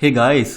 Hey guys,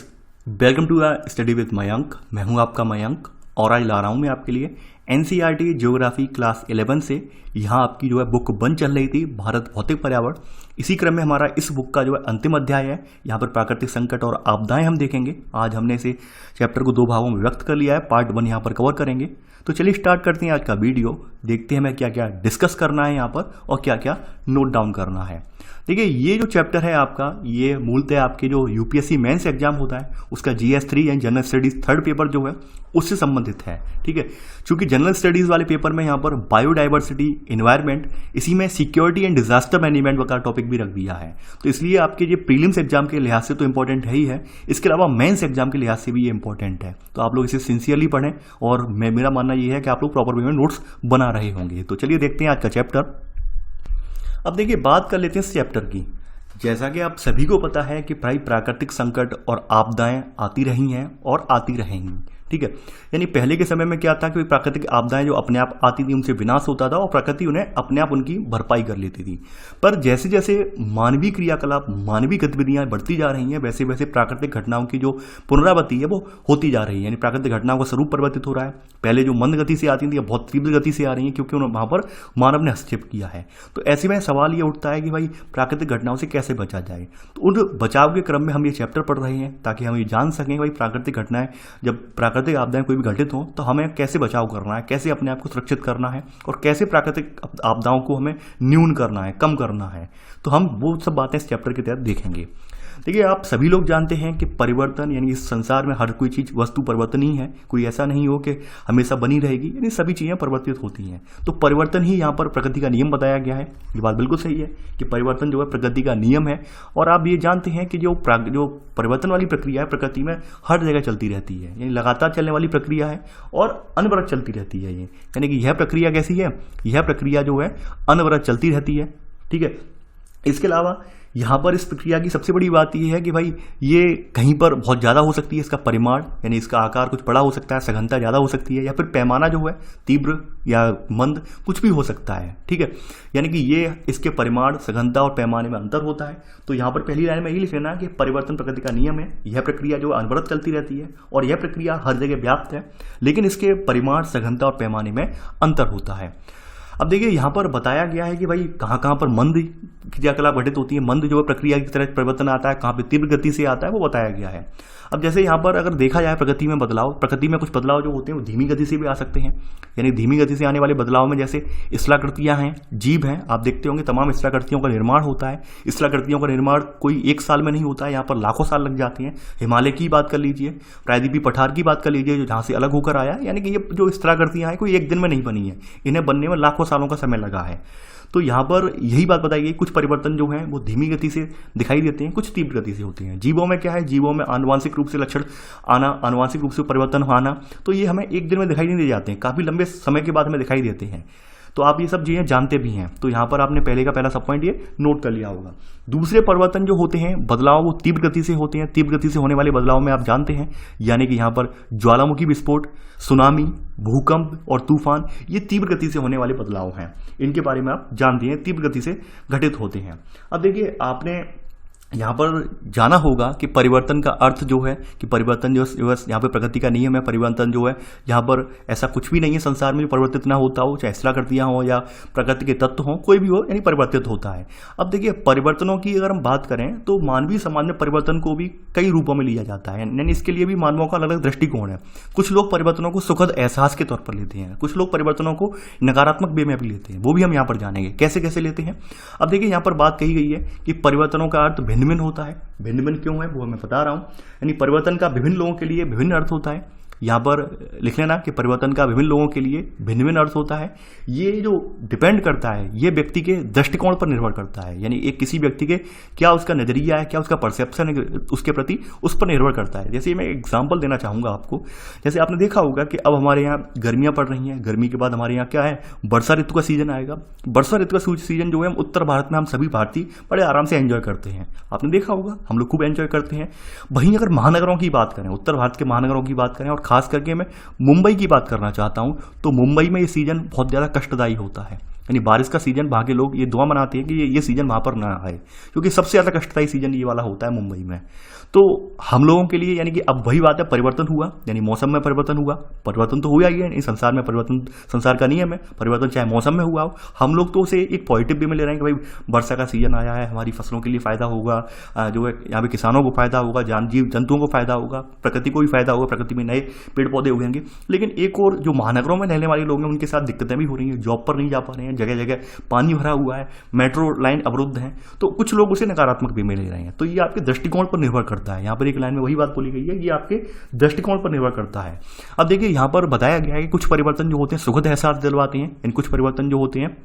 welcome to study with Mayank. मैं हूं आपका मयंक और आज ला रहा हूं मैं आपके लिए एनसीईआरटी ज्योग्राफी क्लास 11 से। यहाँ आपकी जो है बुक 1 चल रही थी, भारत भौतिक पर्यावरण। इसी क्रम में हमारा इस बुक का जो है अंतिम अध्याय है। यहाँ पर प्राकृतिक संकट और आपदाएं हम देखेंगे। आज हमने इसे चैप्टर को 2 भागों में व्यक्त कर लिया है। पार्ट 1 यहाँ पर कवर करेंगे। तो चलिए स्टार्ट करते हैं आज का वीडियो। देखते हैं हमें क्या क्या डिस्कस करना है यहाँ पर और क्या क्या नोट डाउन करना है। देखिए, ये जो चैप्टर है आपका, ये मूलतः आपके जो यूपीएससी मेंस एग्जाम होता है उसका GS3 यानी जनरल स्टडीज 3rd पेपर जो है उससे संबंधित है। ठीक है, क्योंकि जनरल स्टडीज वाले पेपर में यहाँ पर बायोडाइवर्सिटी, एनवायरनमेंट, इसी में सिक्योरिटी एंड डिजास्टर मैनेजमेंट का टॉपिक भी रख दिया है। तो इसलिए आपके ये प्रीलिम्स एग्जाम के लिहाज से तो इंपॉर्टेंट है ही है, इसके अलावा मेंस एग्जाम के लिहाज से भी ये इंपॉर्टेंट है। तो आप लोग इसे सिंसियरली पढ़ें और मेरा मानना ये है कि आप लोग प्रॉपर वे में नोट्स बना रहे होंगे। तो चलिए देखते हैं आज का चैप्टर। अब देखिए, बात कर लेते हैं इस चैप्टर की। जैसा कि आप सभी को पता है कि प्राकृतिक संकट और आपदाएं आती रही हैं और आती रहेंगी। ठीक है, यानी पहले के समय में क्या था कि प्राकृतिक आपदाएं जो अपने आप आती थी उनसे विनाश होता था और प्रकृति उन्हें अपने आप उनकी भरपाई कर लेती थी। पर जैसे जैसे मानवीय क्रियाकलाप, मानवीय गतिविधियां बढ़ती जा रही हैं, वैसे वैसे प्राकृतिक घटनाओं की जो पुनरावृत्ति है वो होती जा रही है। यानी प्राकृतिक घटनाओं का स्वरूप परिवर्तित हो रहा है। पहले जो मंद गति से आती थी बहुत तीव्र गति से आ रही है, क्योंकि वहां पर मानव ने हस्तक्षेप किया है। तो ऐसे में सवाल ये उठता है कि भाई प्राकृतिक घटनाओं से कैसे बचा जाए। तो उन बचाव के क्रम में हम ये चैप्टर पढ़ रहे हैं ताकि हम ये जान सकें भाई प्राकृतिक घटनाएं, जब प्राकृतिक आपदाएं कोई भी घटित हो तो हमें कैसे बचाव करना है, कैसे अपने आप को सुरक्षित करना है और कैसे प्राकृतिक आपदाओं को हमें न्यून करना है, कम करना है। तो हम वो सब बातें इस चैप्टर के तहत देखेंगे। देखिए, आप सभी लोग जानते हैं कि परिवर्तन, यानी इस संसार में हर कोई चीज वस्तु परिवर्तनीय है। कोई ऐसा नहीं हो कि हमेशा बनी रहेगी, यानी सभी चीजें परिवर्तित होती हैं। तो परिवर्तन ही यहाँ पर प्रकृति का नियम बताया गया है। ये बात बिल्कुल सही है कि परिवर्तन जो है प्रकृति का नियम है। और आप ये जानते हैं कि जो परिवर्तन वाली प्रक्रिया है प्रकृति में हर जगह चलती रहती है, यानी लगातार चलने वाली प्रक्रिया है और अनवरत चलती रहती है। ये यानी कि यह प्रक्रिया कैसी है, यह प्रक्रिया जो है अनवरत चलती रहती है। ठीक है, इसके अलावा यहाँ पर इस प्रक्रिया की सबसे बड़ी बात यह है कि भाई ये कहीं पर बहुत ज़्यादा हो सकती है, इसका परिमाण यानी इसका आकार कुछ बड़ा हो सकता है, सघनता ज़्यादा हो सकती है, या फिर पैमाना जो है तीव्र या मंद कुछ भी हो सकता है। ठीक है, यानी कि ये इसके परिमाण, सघनता और पैमाने में अंतर होता है। तो यहाँ पर पहली लाइन में यही लिख लेना कि परिवर्तन प्रकृति का नियम है। यह प्रक्रिया जो अनवरत चलती रहती है और यह प्रक्रिया हर जगह व्याप्त है, लेकिन इसके परिमाण, सघनता और पैमाने में अंतर होता है। अब देखिए, यहाँ पर बताया गया है कि भाई कहाँ कहाँ पर मंद क्रियाकलाप घटित होती है, मंद जो है प्रक्रिया की तरह परिवर्तन आता है, कहाँ पे तीव्र गति से आता है वो बताया गया है। अब जैसे यहाँ पर अगर देखा जाए प्रकृति में बदलाव, प्रकृति में कुछ बदलाव जो होते हैं वो धीमी गति से भी आ सकते हैं। यानी धीमी गति से आने वाले बदलाव में जैसे स्थलाकृतियाँ हैं, जीव हैं, आप देखते होंगे तमाम स्थलाकृतियों का निर्माण होता है। स्थलाकृतियों का निर्माण कोई एक साल में नहीं होता है, यहाँ पर लाखों साल लग जाते हैं। हिमालय की बात कर लीजिए, प्रायद्वीपीय पठार की बात कर लीजिए, जो जहाँ से अलग होकर आया है। यानी कि ये जो स्थलाकृतियाँ हैं कोई एक दिन में नहीं बनी है, इन्हें बनने में लाखों सालों का समय लगा है। तो यहाँ पर यही बात बताई गई, कुछ परिवर्तन जो हैं वो धीमी गति से दिखाई देते हैं, कुछ तीव्र गति से होते हैं। जीवों में क्या है, जीवों में आनुवांशिक रूप से लक्षण आना, आनुवांशिक रूप से परिवर्तन आना, तो ये हमें एक दिन में दिखाई नहीं दे जाते हैं, काफी लंबे समय के बाद हमें दिखाई देते हैं। तो आप ये सब चीजें जानते भी हैं। तो यहाँ पर आपने पहले का पहला सब पॉइंट ये नोट कर लिया होगा। दूसरे परिवर्तन जो होते हैं, बदलाव, वो तीव्र गति से होते हैं। तीव्र गति से होने वाले बदलाव में आप जानते हैं, यानी कि यहाँ पर ज्वालामुखी विस्फोट, सुनामी, भूकंप और तूफान, ये तीव्र गति से होने वाले बदलाव हैं। इनके बारे में आप जानते हैं, तीव्र गति से घटित होते हैं। अब देखिए, आपने यहाँ पर जाना होगा कि परिवर्तन का अर्थ जो है कि परिवर्तन जो यहाँ पे प्रकृति का नियम है। परिवर्तन जो है यहाँ पर ऐसा कुछ भी नहीं है संसार में जो परिवर्तित ना होता हो, चाहे स्थलाकृतियाँ हो या प्रकृति के तत्व हो, कोई भी हो, यानी परिवर्तित होता है। अब देखिए, परिवर्तनों की अगर हम बात करें तो मानवीय समाज में परिवर्तन को भी कई रूपों में लिया जाता है, यानी इसके लिए भी मानवों का अलग अलग दृष्टिकोण है। कुछ लोग परिवर्तनों को सुखद एहसास के तौर पर लेते हैं, कुछ लोग परिवर्तनों को नकारात्मक वे में भी लेते हैं, वो भी हम यहाँ पर जानेंगे कैसे कैसे लेते हैं। अब देखिए, यहाँ पर बात कही गई है कि परिवर्तनों का अर्थ भिन्न भिन्न होता है। भिन्न भिन्न क्यों है वो मैं बता रहा हूं। यानी परिवर्तन का विभिन्न लोगों के लिए विभिन्न अर्थ होता है। यहाँ पर लिख लेना कि परिवर्तन का विभिन्न लोगों के लिए भिन्न भिन्न अर्थ होता है। ये जो डिपेंड करता है, ये व्यक्ति के दृष्टिकोण पर निर्भर करता है। यानी एक किसी व्यक्ति के क्या उसका नजरिया है, क्या उसका परसेप्शन है उसके प्रति, उस पर निर्भर करता है। जैसे मैं एग्जांपल देना चाहूंगा आपको। जैसे आपने देखा होगा कि अब हमारे यहाँ गर्मियां पड़ रही हैं, गर्मी के बाद हमारे यहाँ क्या है, वर्षा ऋतु का सीजन आएगा। वर्षा ऋतु का सीजन जो है उत्तर भारत में हम सभी भारतीय बड़े आराम से एंजॉय करते हैं। आपने देखा होगा, हम लोग खूब एंजॉय करते हैं। वहीं अगर महानगरों की बात करें, उत्तर भारत के महानगरों की बात करें और खास करके मैं मुंबई की बात करना चाहता हूं, तो मुंबई में ये सीजन बहुत ज़्यादा कष्टदायी होता है। यानी बारिश का सीजन वहाँ के लोग ये दुआ मनाते हैं कि ये सीजन वहाँ पर ना आए, क्योंकि सबसे ज़्यादा कष्टदायी सीजन ये वाला होता है मुंबई में। तो हम लोगों के लिए यानी कि अब वही बात है, परिवर्तन हुआ, यानी मौसम में परिवर्तन हुआ, परिवर्तन तो हुआ ही है, संसार में परिवर्तन संसार का नियम है, परिवर्तन चाहे मौसम में हुआ हो। हम लोग तो उसे एक पॉजिटिव वे में ले रहे हैं कि भाई वर्षा का सीजन आया है, हमारी फसलों के लिए फायदा होगा, जो है यहाँ पे किसानों को फायदा होगा, जीव जंतुओं को फायदा होगा, प्रकृति को भी फायदा होगा, प्रकृति में नए पेड़ पौधे उगेंगे। लेकिन एक और जो महानगरों में रहने वाले लोग हैं उनके साथ दिक्कतें भी हो रही हैं, जॉब पर नहीं जा पा रहे हैं, जगह जगह पानी भरा हुआ है, मेट्रो लाइन अवरुद्ध है, तो कुछ लोग उसे नकारात्मक वे में ले रहे हैं। तो ये आपके दृष्टिकोण पर निर्भर करता है। यहाँ पर एक लाइन में वही बात बोली गई है, ये आपके दृष्टिकोण पर निर्भर करता है। अब देखिए यहाँ पर बताया गया है कि कुछ परिवर्तन जो होते हैं सुखद एहसास दिलवाते हैं, इन कुछ परिवर्तन जो होते हैं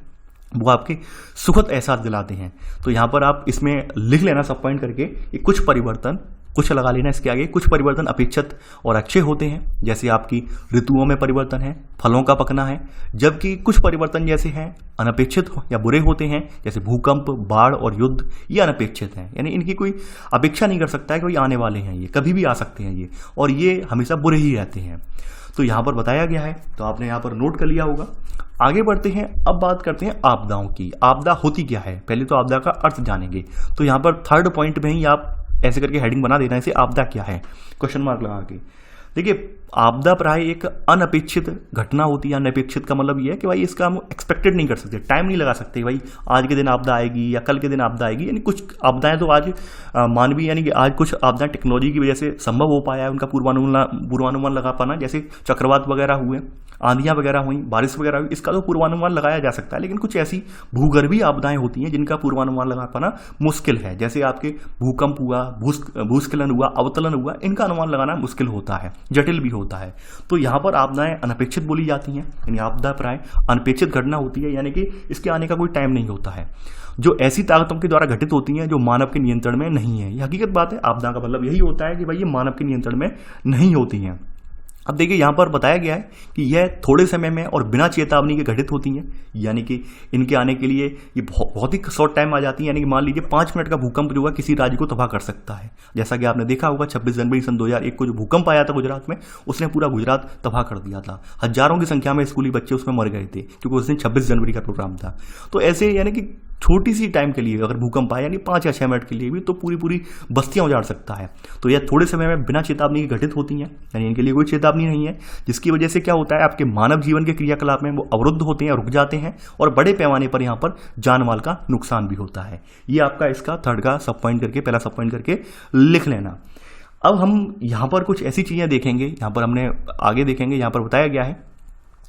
वो आपके सुखद एहसास दिलाते हैं। तो यहाँ पर आप इसमें लिख लेना सब पॉइंट करके कि कुछ परिवर्तन, कुछ लगा लेना इसके आगे, कुछ परिवर्तन अपेक्षित और अच्छे होते हैं, जैसे आपकी ऋतुओं में परिवर्तन है, फलों का पकना है, जबकि कुछ परिवर्तन जैसे हैं अनपेक्षित या बुरे होते हैं, जैसे भूकंप, बाढ़ और युद्ध, ये अनपेक्षित हैं, यानी इनकी कोई अपेक्षा नहीं कर सकता है कि कोई आने वाले हैं, ये कभी भी आ सकते हैं ये, और ये हमेशा बुरे ही रहते हैं। तो यहाँ पर बताया गया है, तो आपने यहाँ पर नोट कर लिया होगा। आगे बढ़ते हैं, अब बात करते हैं आपदाओं की। आपदा होती क्या है, पहले तो आपदा का अर्थ जानेंगे। तो यहाँ पर थर्ड पॉइंट में ही आप ऐसे करके हेडिंग बना देना, इसे आपदा क्या है, क्वेश्चन मार्क लगा के। देखिए आपदा प्राय एक अनपेक्षित घटना होती है। अनपेक्षित का मतलब ये है कि भाई इसका हम एक्सपेक्टेड नहीं कर सकते, टाइम नहीं लगा सकते भाई आज के दिन आपदा आएगी या कल के दिन आपदा आएगी। यानी कुछ आपदाएं तो आज मानवीय यानी कि आज कुछ आपदाएं टेक्नोलॉजी की वजह से संभव हो पाया है उनका पूर्वानुमान लगा पाना, जैसे चक्रवात वगैरह हुए, आंधियां वगैरह हुई, बारिश वगैरह हुई, इसका तो पूर्वानुमान लगाया जा सकता है। लेकिन कुछ ऐसी भूगर्भीय आपदाएं होती हैं जिनका पूर्वानुमान लगा पाना मुश्किल है, जैसे आपके भूकंप हुआ, भूस्खलन हुआ, अवतलन हुआ, इनका अनुमान लगाना मुश्किल होता है, जटिल भी होता है। तो यहाँ पर आपदाएं अनपेक्षित बोली जाती हैं, यानी आपदा प्राय अनपेक्षित घटना होती है, यानी कि इसके आने का कोई टाइम नहीं होता है, जो ऐसी ताकतों के द्वारा घटित होती हैं जो मानव के नियंत्रण में नहीं है। ये हकीकत बात है, आपदा का मतलब यही होता है कि भाई ये मानव के नियंत्रण में नहीं होती हैं। अब देखिए यहाँ पर बताया गया है कि यह थोड़े समय में और बिना चेतावनी के घटित होती हैं, यानी कि इनके आने के लिए ये बहुत ही शॉर्ट टाइम आ जाती है। यानी कि मान लीजिए 5 मिनट का भूकंप जो है किसी राज्य को तबाह कर सकता है, जैसा कि आपने देखा होगा 26 जनवरी सन 2001 को जो भूकंप आया था गुजरात में, उसने पूरा गुजरात तबाह कर दिया था। हजारों की संख्या में स्कूली बच्चे उसमें मर गए थे, क्योंकि उस दिन 26 जनवरी का प्रोग्राम था। तो ऐसे यानी कि छोटी सी टाइम के लिए अगर भूकंप आया, यानी 5 या 6 मिनट के लिए भी, तो पूरी बस्तियां उजाड़ सकता है। तो यह थोड़े समय में बिना चेतावनी के घटित होती हैं, यानी इनके लिए कोई चेतावनी नहीं है, जिसकी वजह से क्या होता है आपके मानव जीवन के क्रियाकलाप में वो अवरुद्ध होते हैं, रुक जाते हैं, और बड़े पैमाने पर यहाँ पर जान माल का नुकसान भी होता है। ये आपका इसका थर्ड का सब पॉइंट करके, पहला सब पॉइंट करके लिख लेना। अब हम यहाँ पर कुछ ऐसी चीजें देखेंगे, यहाँ पर हमने आगे देखेंगे, यहाँ पर बताया गया है।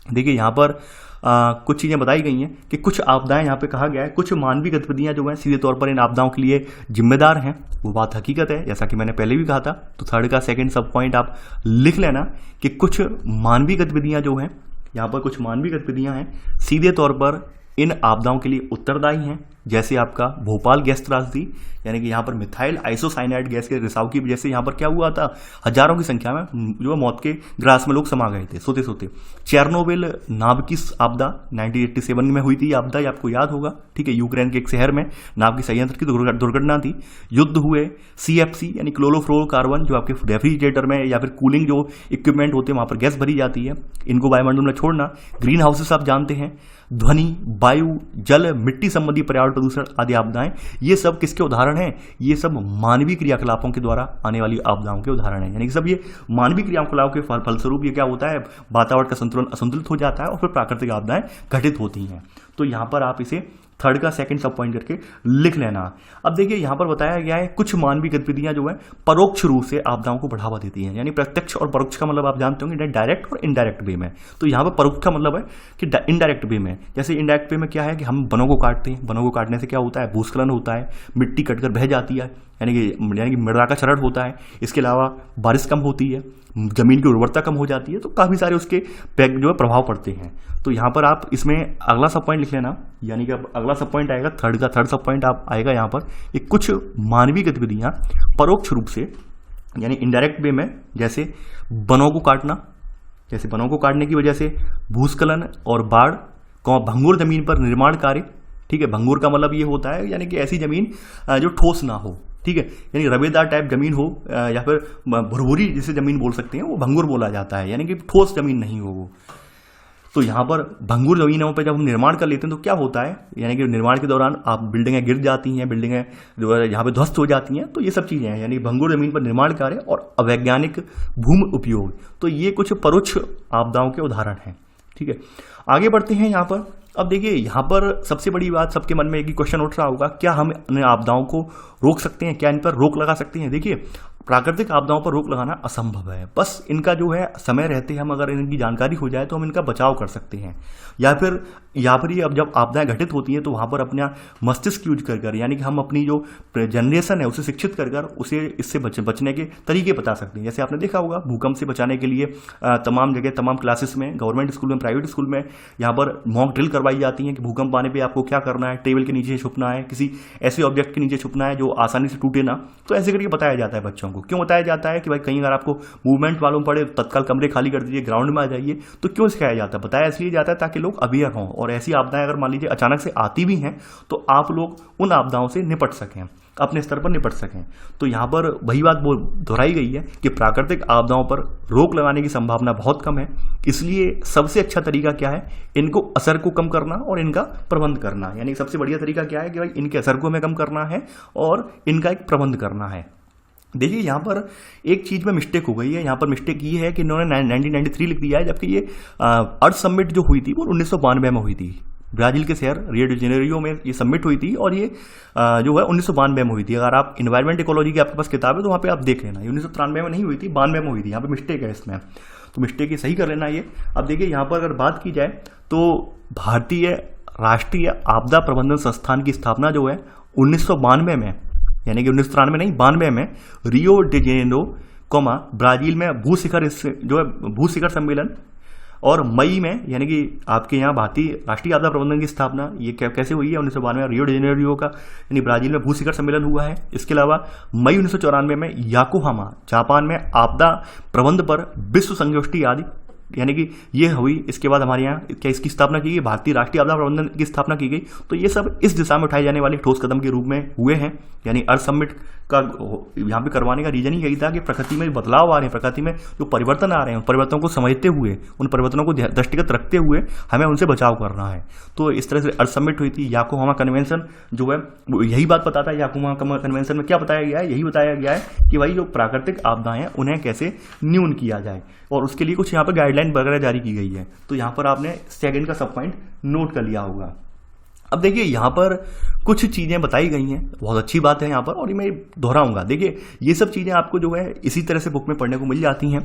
देखिए यहाँ पर कुछ चीज़ें बताई गई हैं कि कुछ आपदाएं, यहाँ पे कहा गया है कुछ मानवीय गतिविधियां जो हैं सीधे तौर पर इन आपदाओं के लिए जिम्मेदार हैं। वो बात हकीकत है, जैसा कि मैंने पहले भी कहा था। तो थर्ड का सेकंड सब पॉइंट आप लिख लेना कि कुछ मानवीय गतिविधियां जो हैं, यहाँ पर कुछ मानवीय गतिविधियां हैं सीधे तौर पर इन आपदाओं के लिए उत्तरदायी हैं, जैसे आपका भोपाल गैस त्रासदी, यानी कि यहाँ पर मिथाइल आइसोसाइनाइड गैस के रिसाव की वजह से यहाँ पर क्या हुआ था, हजारों की संख्या में जो है मौत के ग्रास में लोग समा गए थे सोते सोते। चेरनोबिल नाभिकीय आपदा 1987 में हुई थी आपदा, ये आपको याद होगा, ठीक है। यूक्रेन के एक शहर में नाभिकीय संयंत्र की दुर्घटना थी। युद्ध हुए, CFC यानी क्लोरोफ्लोरोकार्बन, जो आपके रेफ्रिजरेटर में या फिर कूलिंग जो इक्विपमेंट होते हैं वहाँ पर गैस भरी जाती है, इनको वायुमंडल में छोड़ना। ग्रीन हाउसेस आप जानते हैं, ध्वनि, वायु, जल, मिट्टी संबंधी पर्यावरण प्रदूषण आदि आपदाएं, ये सब किसके उदाहरण हैं? ये सब मानवीय क्रियाकलापों के द्वारा आने वाली आपदाओं के उदाहरण हैं। यानी कि सब ये मानवीय क्रियाकलापों के फलस्वरूप ये क्या होता है, वातावरण का संतुलन असंतुलित हो जाता है और फिर प्राकृतिक आपदाएं घटित होती हैं। तो यहाँ पर आप इसे थर्ड का सेकंड सब पॉइंट करके लिख लेना। अब देखिए यहाँ पर बताया गया है कुछ मानवीय गतिविधियां जो है परोक्ष रूप से आपदाओं को बढ़ावा देती हैं। यानी प्रत्यक्ष और परोक्ष का मतलब आप जानते होंगे, डायरेक्ट और इनडायरेक्ट वे में। तो यहाँ पर परोक्ष का मतलब है कि इनडायरेक्ट वे में, जैसे इनडायरेक्ट वे में क्या है कि हम वनों को काटते हैं, वनों को काटने से क्या होता है, भूस्खलन होता है, मिट्टी कटकर बह जाती है, यानी कि मृदा का क्षरण होता है। इसके अलावा बारिश कम होती है, जमीन की उर्वरता कम हो जाती है, तो काफ़ी सारे उसके जो है प्रभाव पड़ते हैं। तो यहाँ पर आप इसमें अगला सब पॉइंट लिख लेना, यानी कि अब अगला सब पॉइंट आएगा थर्ड का थर्ड सब पॉइंट आप आएगा यहाँ पर, ये कुछ मानवीय गतिविधियाँ परोक्ष रूप से यानी इनडायरेक्ट वे में, जैसे वनों को काटना, जैसे वनों को काटने की वजह से भूस्खलन और बाढ़, भंगुर जमीन पर निर्माण कार्य, ठीक है। भंगुर का मतलब ये होता है यानी कि ऐसी जमीन जो ठोस ना हो, ठीक है, यानी रवेदार टाइप जमीन हो या फिर भुरभुरी जिसे जमीन बोल सकते हैं, वो भंगुर बोला जाता है, यानी कि ठोस जमीन नहीं हो वो। तो यहाँ पर भंगुर जमीनों पर जब हम निर्माण कर लेते हैं तो क्या होता है, यानी कि निर्माण के दौरान आप बिल्डिंगें गिर जाती हैं, बिल्डिंगें जो है यहाँ पे ध्वस्त हो जाती हैं। तो ये सब चीज़ें हैं, यानी भंगुर जमीन पर निर्माण कार्य और अवैज्ञानिक भूमि उपयोग, तो ये कुछ परोक्ष आपदाओं के उदाहरण हैं। ठीक है, आगे बढ़ते हैं यहाँ पर। अब देखिए यहाँ पर सबसे बड़ी बात सबके मन में एक ही क्वेश्चन उठ रहा होगा, क्या हम इन आपदाओं को रोक सकते हैं, क्या इन पर रोक लगा सकते हैं? देखिए प्राकृतिक आपदाओं पर रोक लगाना असंभव है, बस इनका जो है समय रहते हम अगर इनकी जानकारी हो जाए तो हम इनका बचाव कर सकते हैं। या फिर ये अब जब आपदाएं घटित होती हैं तो वहाँ पर अपना मस्तिष्क यूज कर कर, यानी कि हम अपनी जो जनरेशन है उसे शिक्षित कर कर उसे इससे बचने के तरीके बता सकते हैं। जैसे आपने देखा होगा भूकंप से बचाने के लिए तमाम जगह तमाम क्लासेस में, गवर्नमेंट स्कूल में, प्राइवेट स्कूल में यहाँ पर मॉक ड्रिल करवाई जाती हैं कि भूकंप आने पर आपको क्या करना है, टेबल के नीचे छुपना है, किसी ऐसे ऑब्जेक्ट के नीचे छुपना है जो आसानी से टूटे ना। तो ऐसे करके बताया जाता है बच्चों को। क्यों बताया जाता है कि भाई कहीं अगर आपको मूवमेंट मालूम पड़े तत्काल कमरे खाली कर दीजिए, ग्राउंड में आ जाइए। तो क्यों सिखाया जाता है? बताया इसलिए जाता है ताकि लोग अवेयर हों, और ऐसी आपदाएं अगर मान लीजिए अचानक से आती भी हैं तो आप लोग उन आपदाओं से निपट सकें, अपने स्तर पर निपट सकें। तो यहाँ पर वही बात दोहराई गई है कि प्राकृतिक आपदाओं पर रोक लगाने की संभावना बहुत कम है, इसलिए सबसे अच्छा तरीका क्या है, इनको असर को कम करना और इनका प्रबंध करना। यानी सबसे बढ़िया तरीका क्या है कि भाई इनके असर को हमें कम करना है और इनका एक प्रबंध करना है। देखिए यहाँ पर एक चीज़ में मिस्टेक हो गई है। यहाँ पर मिस्टेक ये है कि इन्होंने 1993 लिख दिया है, जबकि ये अर्थ समिट जो हुई थी वो 1992 में हुई थी। ब्राज़ील के शहर रियो डी जेनेरियो में ये समिट हुई थी और ये जो है 1992 में हुई थी। अगर आप इन्वायरमेंट इकोलॉजी की आपके पास किताब है तो वहाँ पे आप देख लेना, ये 1993 में नहीं हुई थी, 92 में हुई थी। यहाँ पे मिस्टेक है इसमें, तो मिस्टेक ये सही कर लेना ये। अब देखिए यहाँ पर अगर बात की जाए तो भारतीय राष्ट्रीय आपदा प्रबंधन संस्थान की स्थापना जो है 1992 में, यानी कि 1993 नहीं 92 में रियो डी जेनेरियो ब्राज़ील में भूशिखर सम्मेलन, और मई में यानी कि आपके यहाँ भारतीय राष्ट्रीय आपदा प्रबंधन की स्थापना ये कैसे हुई है 1992 में रियो डी जेनेरियो का यानी ब्राज़ील में भूशिखर सम्मेलन हुआ है। इसके अलावा मई 1994 में योकोहामा जापान में आपदा प्रबंध पर विश्व संगोष्ठी आदि यानी कि ये हुई। इसके बाद हमारे यहाँ क्या इसकी स्थापना की गई, भारतीय राष्ट्रीय आपदा प्रबंधन की स्थापना की गई। तो ये सब इस दिशा में उठाए जाने वाले ठोस कदम के रूप में हुए हैं। यानी अर्थ समिट का यहाँ पे करवाने का रीजन ही यही था कि प्रकृति में बदलाव आ रहे हैं, प्रकृति में जो परिवर्तन आ रहे हैं, उन परिवर्तनों को समझते हुए, उन परिवर्तनों को दृष्टिगत रखते हुए हमें उनसे बचाव करना है। तो इस तरह से अर्थ समिट हुई थी। योकोहामा कन्वेंशन जो है वो यही बात बताता है। योकोहामा कन्वेंशन में क्या बताया गया है, यही बताया गया है कि भाई जो प्राकृतिक आपदाएं हैं उन्हें कैसे न्यून किया जाए, और उसके लिए कुछ यहाँ पर गाइडलाइन वगैरह जारी की गई है। तो यहाँ पर आपने सेकंड का सब पॉइंट नोट कर लिया होगा। अब देखिए यहाँ पर कुछ चीज़ें बताई गई हैं, बहुत अच्छी बात है यहाँ पर, और मैं दोहराऊंगा। देखिए ये सब चीज़ें आपको जो है इसी तरह से बुक में पढ़ने को मिल जाती हैं।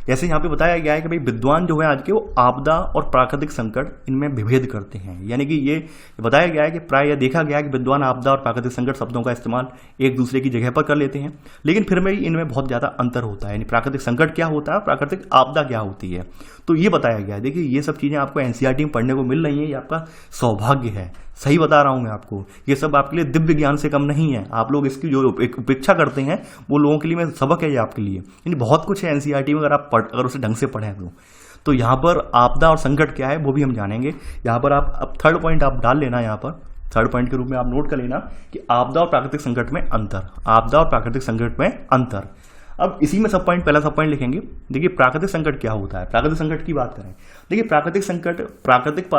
जैसे यहाँ पे बताया गया है कि भाई विद्वान जो है आज के वो आपदा और प्राकृतिक संकट इनमें विभेद करते हैं। यानी कि ये बताया गया है कि प्राय यह देखा गया है कि विद्वान आपदा और प्राकृतिक संकट शब्दों का इस्तेमाल एक दूसरे की जगह पर कर लेते हैं, लेकिन फिर भी इनमें बहुत ज़्यादा अंतर होता है। यानी प्राकृतिक संकट क्या होता है, प्राकृतिक आपदा क्या होती है, तो ये बताया गया है। देखिए ये सब चीज़ें आपको एनसीईआरटी में पढ़ने को मिल रही हैं, ये आपका सौभाग्य है। सही बता रहा हूँ मैं आपको, ये सब आपके लिए दिव्य ज्ञान से कम नहीं है। आप लोग इसकी जो उपेक्षा करते हैं वो लोगों के लिए मैं सबक है ये आपके लिए। यानी बहुत कुछ है एनसीईआरटी में, अगर उसे ढंग से पढ़ें तो यहाँ पर आपदा और संकट क्या है वो भी हम जानेंगे। यहाँ पर आप अब थर्ड पॉइंट आप डाल लेना, यहाँ पर थर्ड पॉइंट के रूप में आप नोट कर लेना कि आपदा और प्राकृतिक संकट में अंतर, आपदा और प्राकृतिक संकट में अंतर। अब इसी में सब पॉइंट, पहला सब पॉइंट लिखेंगे। देखिए प्राकृतिक संकट क्या होता है, प्राकृतिक संकट की बात करें। देखिए प्राकृतिक संकट, प्राकृतिक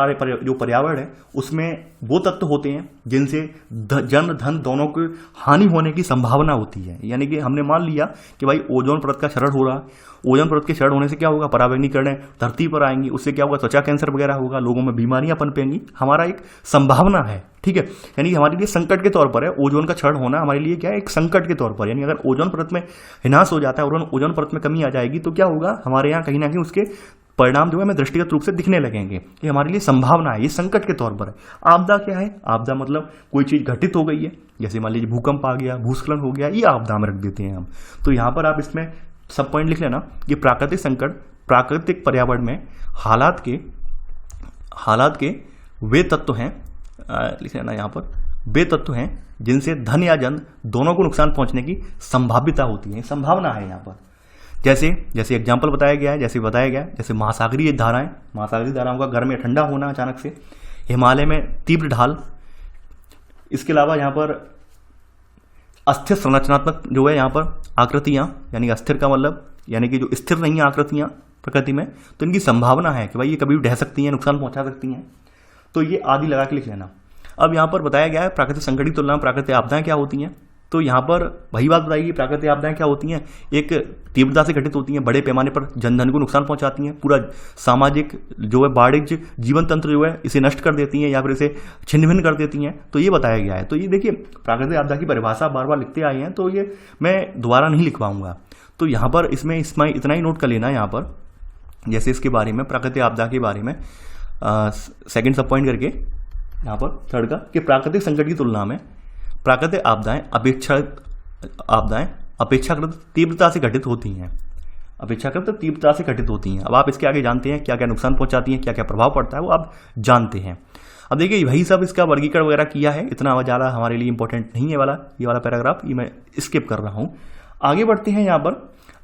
जो पर्यावरण है उसमें वो तत्व होते हैं जिनसे जन धन दोनों की हानि होने की संभावना होती है। यानी कि हमने मान लिया कि भाई ओजोन परत का क्षरण हो रहा है, ओजोन परत के क्षरण होने से क्या होगा, पराबैंगनी किरणें धरती पर आएंगी, उससे क्या होगा, त्वचा कैंसर वगैरह होगा, लोगों में बीमारियां पनपेंगी। हमारा एक संभावना है, ठीक है। यानी कि हमारे लिए संकट के तौर पर है ओजोन का क्षरण होना, हमारे लिए क्या है, एक संकट के तौर पर। यानी अगर ओजोन परत में विनाश हो जाता है और ओजोन परत में कमी आ जाएगी तो क्या होगा, हमारे यहाँ कहीं ना कहीं उसके परिणाम जो है हमें दृष्टिगत रूप से दिखने लगेंगे। ये हमारे लिए संभावना है, ये संकट के तौर पर है। आपदा क्या है, आपदा मतलब कोई चीज घटित हो गई है, जैसे मान लीजिए भूकंप आ गया, भूस्खलन हो गया, ये आपदा में रख देते हैं हम। तो यहाँ पर आप इसमें सब पॉइंट लिख लेना कि प्राकृतिक संकट प्राकृतिक पर्यावरण में हालात के वे तत्व हैं, लिख लेना यहाँ पर, वे तत्व हैं जिनसे धन या जन दोनों को नुकसान पहुंचने की संभाव्यता होती है, संभावना है यहाँ पर। जैसे एग्जाम्पल बताया गया है, जैसे महासागरीय धाराओं का गर्म या ठंडा होना अचानक से, हिमालय में तीव्र ढाल, इसके अलावा यहाँ पर अस्थिर संरचनात्मक जो है यहाँ पर आकृतियाँ, यानी अस्थिर का मतलब यानी कि जो स्थिर नहीं है आकृतियाँ, प्रकृति में, तो इनकी संभावना है कि भाई ये कभी भी ढह सकती हैं, नुकसान पहुंचा सकती हैं, तो ये आदि लगा के लिख लेना। अब यहाँ पर बताया गया है प्राकृतिक संकट की तुलना में प्राकृतिक आपदाएं क्या होती हैं। तो यहाँ पर वही बात बताइए, प्राकृतिक आपदाएं क्या होती हैं, एक तीव्रता से घटित होती हैं, बड़े पैमाने पर जनधन को नुकसान पहुंचाती हैं, पूरा सामाजिक जो है वाणिज्य जीवन तंत्र जो है इसे नष्ट कर देती हैं या फिर इसे छिन्न भिन्न कर देती हैं, तो ये बताया गया है। तो ये देखिए प्राकृतिक आपदा की परिभाषा बार बार लिखते आए हैं, तो ये मैं दोबारा नहीं लिख पाऊंगा। तो यहाँ पर इसमें इतना ही नोट कर लेना है यहाँ पर, जैसे इसके बारे में प्राकृतिक आपदा के बारे में सेकंड सब पॉइंट करके यहाँ पर थर्ड का, कि प्राकृतिक संकट की तुलना में प्राकृतिक आपदाएं अपेक्षाकृत तीव्रता से घटित होती हैं, अपेक्षाकृत तीव्रता से घटित होती हैं। अब आप इसके आगे जानते हैं क्या क्या नुकसान पहुंचाती हैं, क्या क्या प्रभाव पड़ता है, वो आप जानते हैं। अब देखिए वही सब इसका वर्गीकरण वगैरह किया है, इतना ज़्यादा हमारे लिए इंपॉर्टेंट नहीं है वाला ये वाला पैराग्राफ, ये मैं स्किप कर रहा हूँ। आगे बढ़ते हैं यहाँ पर।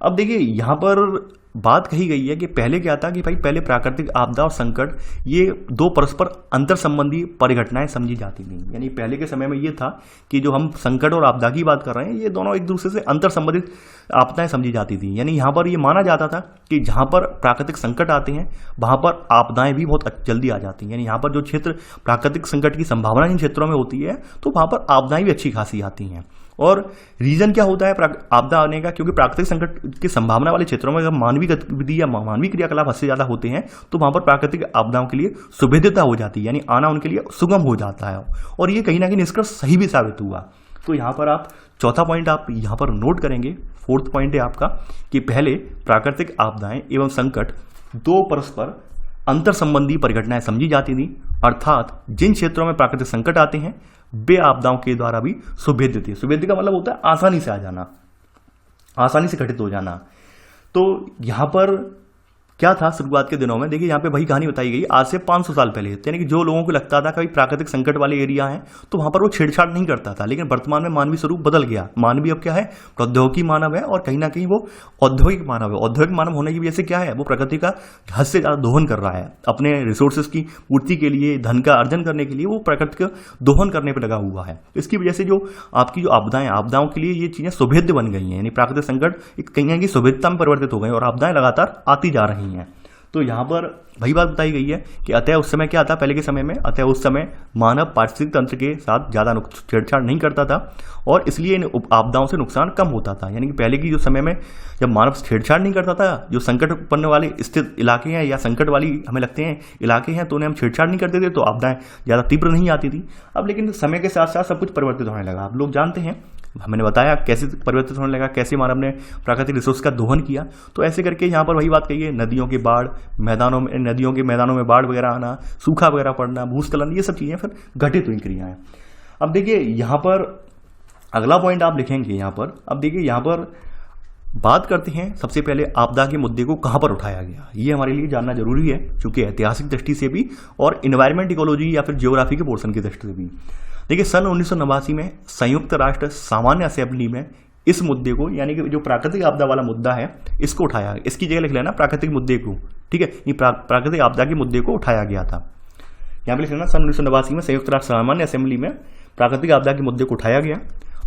अब देखिए यहाँ पर बात कही गई है कि पहले क्या था कि भाई पहले प्राकृतिक आपदा और संकट ये दो परस्पर अंतर संबंधी परिघटनाएं समझी जाती थी। यानी पहले के समय में ये था कि जो हम संकट और आपदा की बात कर रहे हैं ये दोनों एक दूसरे से अंतर संबंधित आपदाएं समझी जाती थी। यानी यहाँ पर ये माना जाता था कि जहाँ पर प्राकृतिक संकट आते हैं वहाँ पर आपदाएं भी बहुत जल्दी आ जाती हैं। यानी यहाँ पर जो क्षेत्र प्राकृतिक संकट की संभावना जिन क्षेत्रों में होती है तो वहाँ पर आपदाएं भी अच्छी खासी आती हैं। और रीजन क्या होता है आपदा आने का, क्योंकि प्राकृतिक संकट की संभावना वाले क्षेत्रों में अगर मानवीय गतिविधि या मानवीय क्रियाकलाप हद से ज्यादा होते हैं तो वहां पर प्राकृतिक आपदाओं के लिए सुभेद्यता हो जाती है, यानी आना उनके लिए सुगम हो जाता है। और ये कहीं ना कहीं निष्कर्ष सही भी साबित हुआ। तो यहाँ पर आप चौथा पॉइंट आप यहाँ पर नोट करेंगे, फोर्थ पॉइंट है आपका कि पहले प्राकृतिक आपदाएं एवं संकट दो परस्पर अंतर संबंधी परिघटनाएं समझी जाती थी, अर्थात जिन क्षेत्रों में प्राकृतिक संकट आते हैं वे आपदाओं के द्वारा भी सुभेद्य थी। सुभेद्य का मतलब होता है आसानी से आ जाना, आसानी से घटित हो जाना। तो यहां पर क्या था शुरुआत के दिनों में, देखिए यहाँ पे वही कहानी बताई गई आज से 500 साल पहले। यानी कि जो लोगों को लगता था कि प्राकृतिक संकट वाले एरिया हैं तो वहां पर वो छेड़छाड़ नहीं करता था, लेकिन वर्तमान में मानवीय स्वरूप बदल गया। मानवीय अब क्या है, प्रौद्योगिकी मानव है और कहीं ना कहीं वो औद्योगिक मानव है। औद्योगिक मानव होने की वजह से क्या है, वो प्रकृति का हद से ज्यादा दोहन कर रहा है। अपने रिसोर्सेज की पूर्ति के लिए, धन का अर्जन करने के लिए वो प्रकृति का दोहन करने पर लगा हुआ है। इसकी वजह से जो आपकी जो आपदाओं के लिए ये चीजें सुभेद्य बन गई हैं, यानी प्राकृतिक संकट कहीं ना कहीं सुभेद्यता में परिवर्तित हो गए और आपदाएं लगातार आती जा रही हैं। तो यहाँ पर वही बात बताई गई है कि अतः उस समय क्या था, पहले के समय में अतः उस समय मानव पारिस्थितिक तंत्र के साथ ज़्यादा छेड़छाड़ नहीं करता था और इसलिए इन आपदाओं से नुकसान कम होता था। यानी कि पहले की जो समय में जब मानव छेड़छाड़ नहीं करता था, जो संकट उत्पन्न वाले स्थित इलाके हैं या संकट वाली हमें लगते हैं इलाके हैं तो उन्हें हम छेड़छाड़ नहीं करते थे, तो आपदाएं ज़्यादा तीव्र नहीं आती थी। अब लेकिन समय के साथ साथ सब कुछ परिवर्तित होने लगा। आप लोग जानते हैं, हमने बताया कैसे परिवर्तित होने लगा, कैसे मानव ने प्राकृतिक रिसोर्स का दोहन किया। तो ऐसे करके यहाँ पर वही बात कही है, नदियों के मैदानों में बाढ़ वगैरह आना, सूखा वगैरह पड़ना, भूस्खलन, ये सब चीजें फिर घटित हुई क्रियाएं। अब देखिए यहाँ पर अगला पॉइंट आप लिखेंगे यहाँ पर। अब देखिए यहाँ पर बात करते हैं सबसे पहले आपदा के मुद्दे को कहाँ पर उठाया गया, ये हमारे लिए जानना जरूरी है, क्योंकि ऐतिहासिक दृष्टि से भी और इन्वायरमेंट इकोलॉजी या फिर जियोग्राफी के पोर्शन की दृष्टि से भी। देखिए सन 1989 में संयुक्त राष्ट्र सामान्य असेंबली में इस मुद्दे को, यानी कि जो प्राकृतिक आपदा वाला मुद्दा है, इसको उठाया। इसकी जगह लिख लेना प्राकृतिक मुद्दे को, ठीक है, ये प्राकृतिक आपदा के मुद्दे को उठाया गया था। यहाँ पे लिख लेना सन 1989 में संयुक्त राष्ट्र सामान्य असेंबली में प्राकृतिक आपदा के मुद्दे को उठाया गया।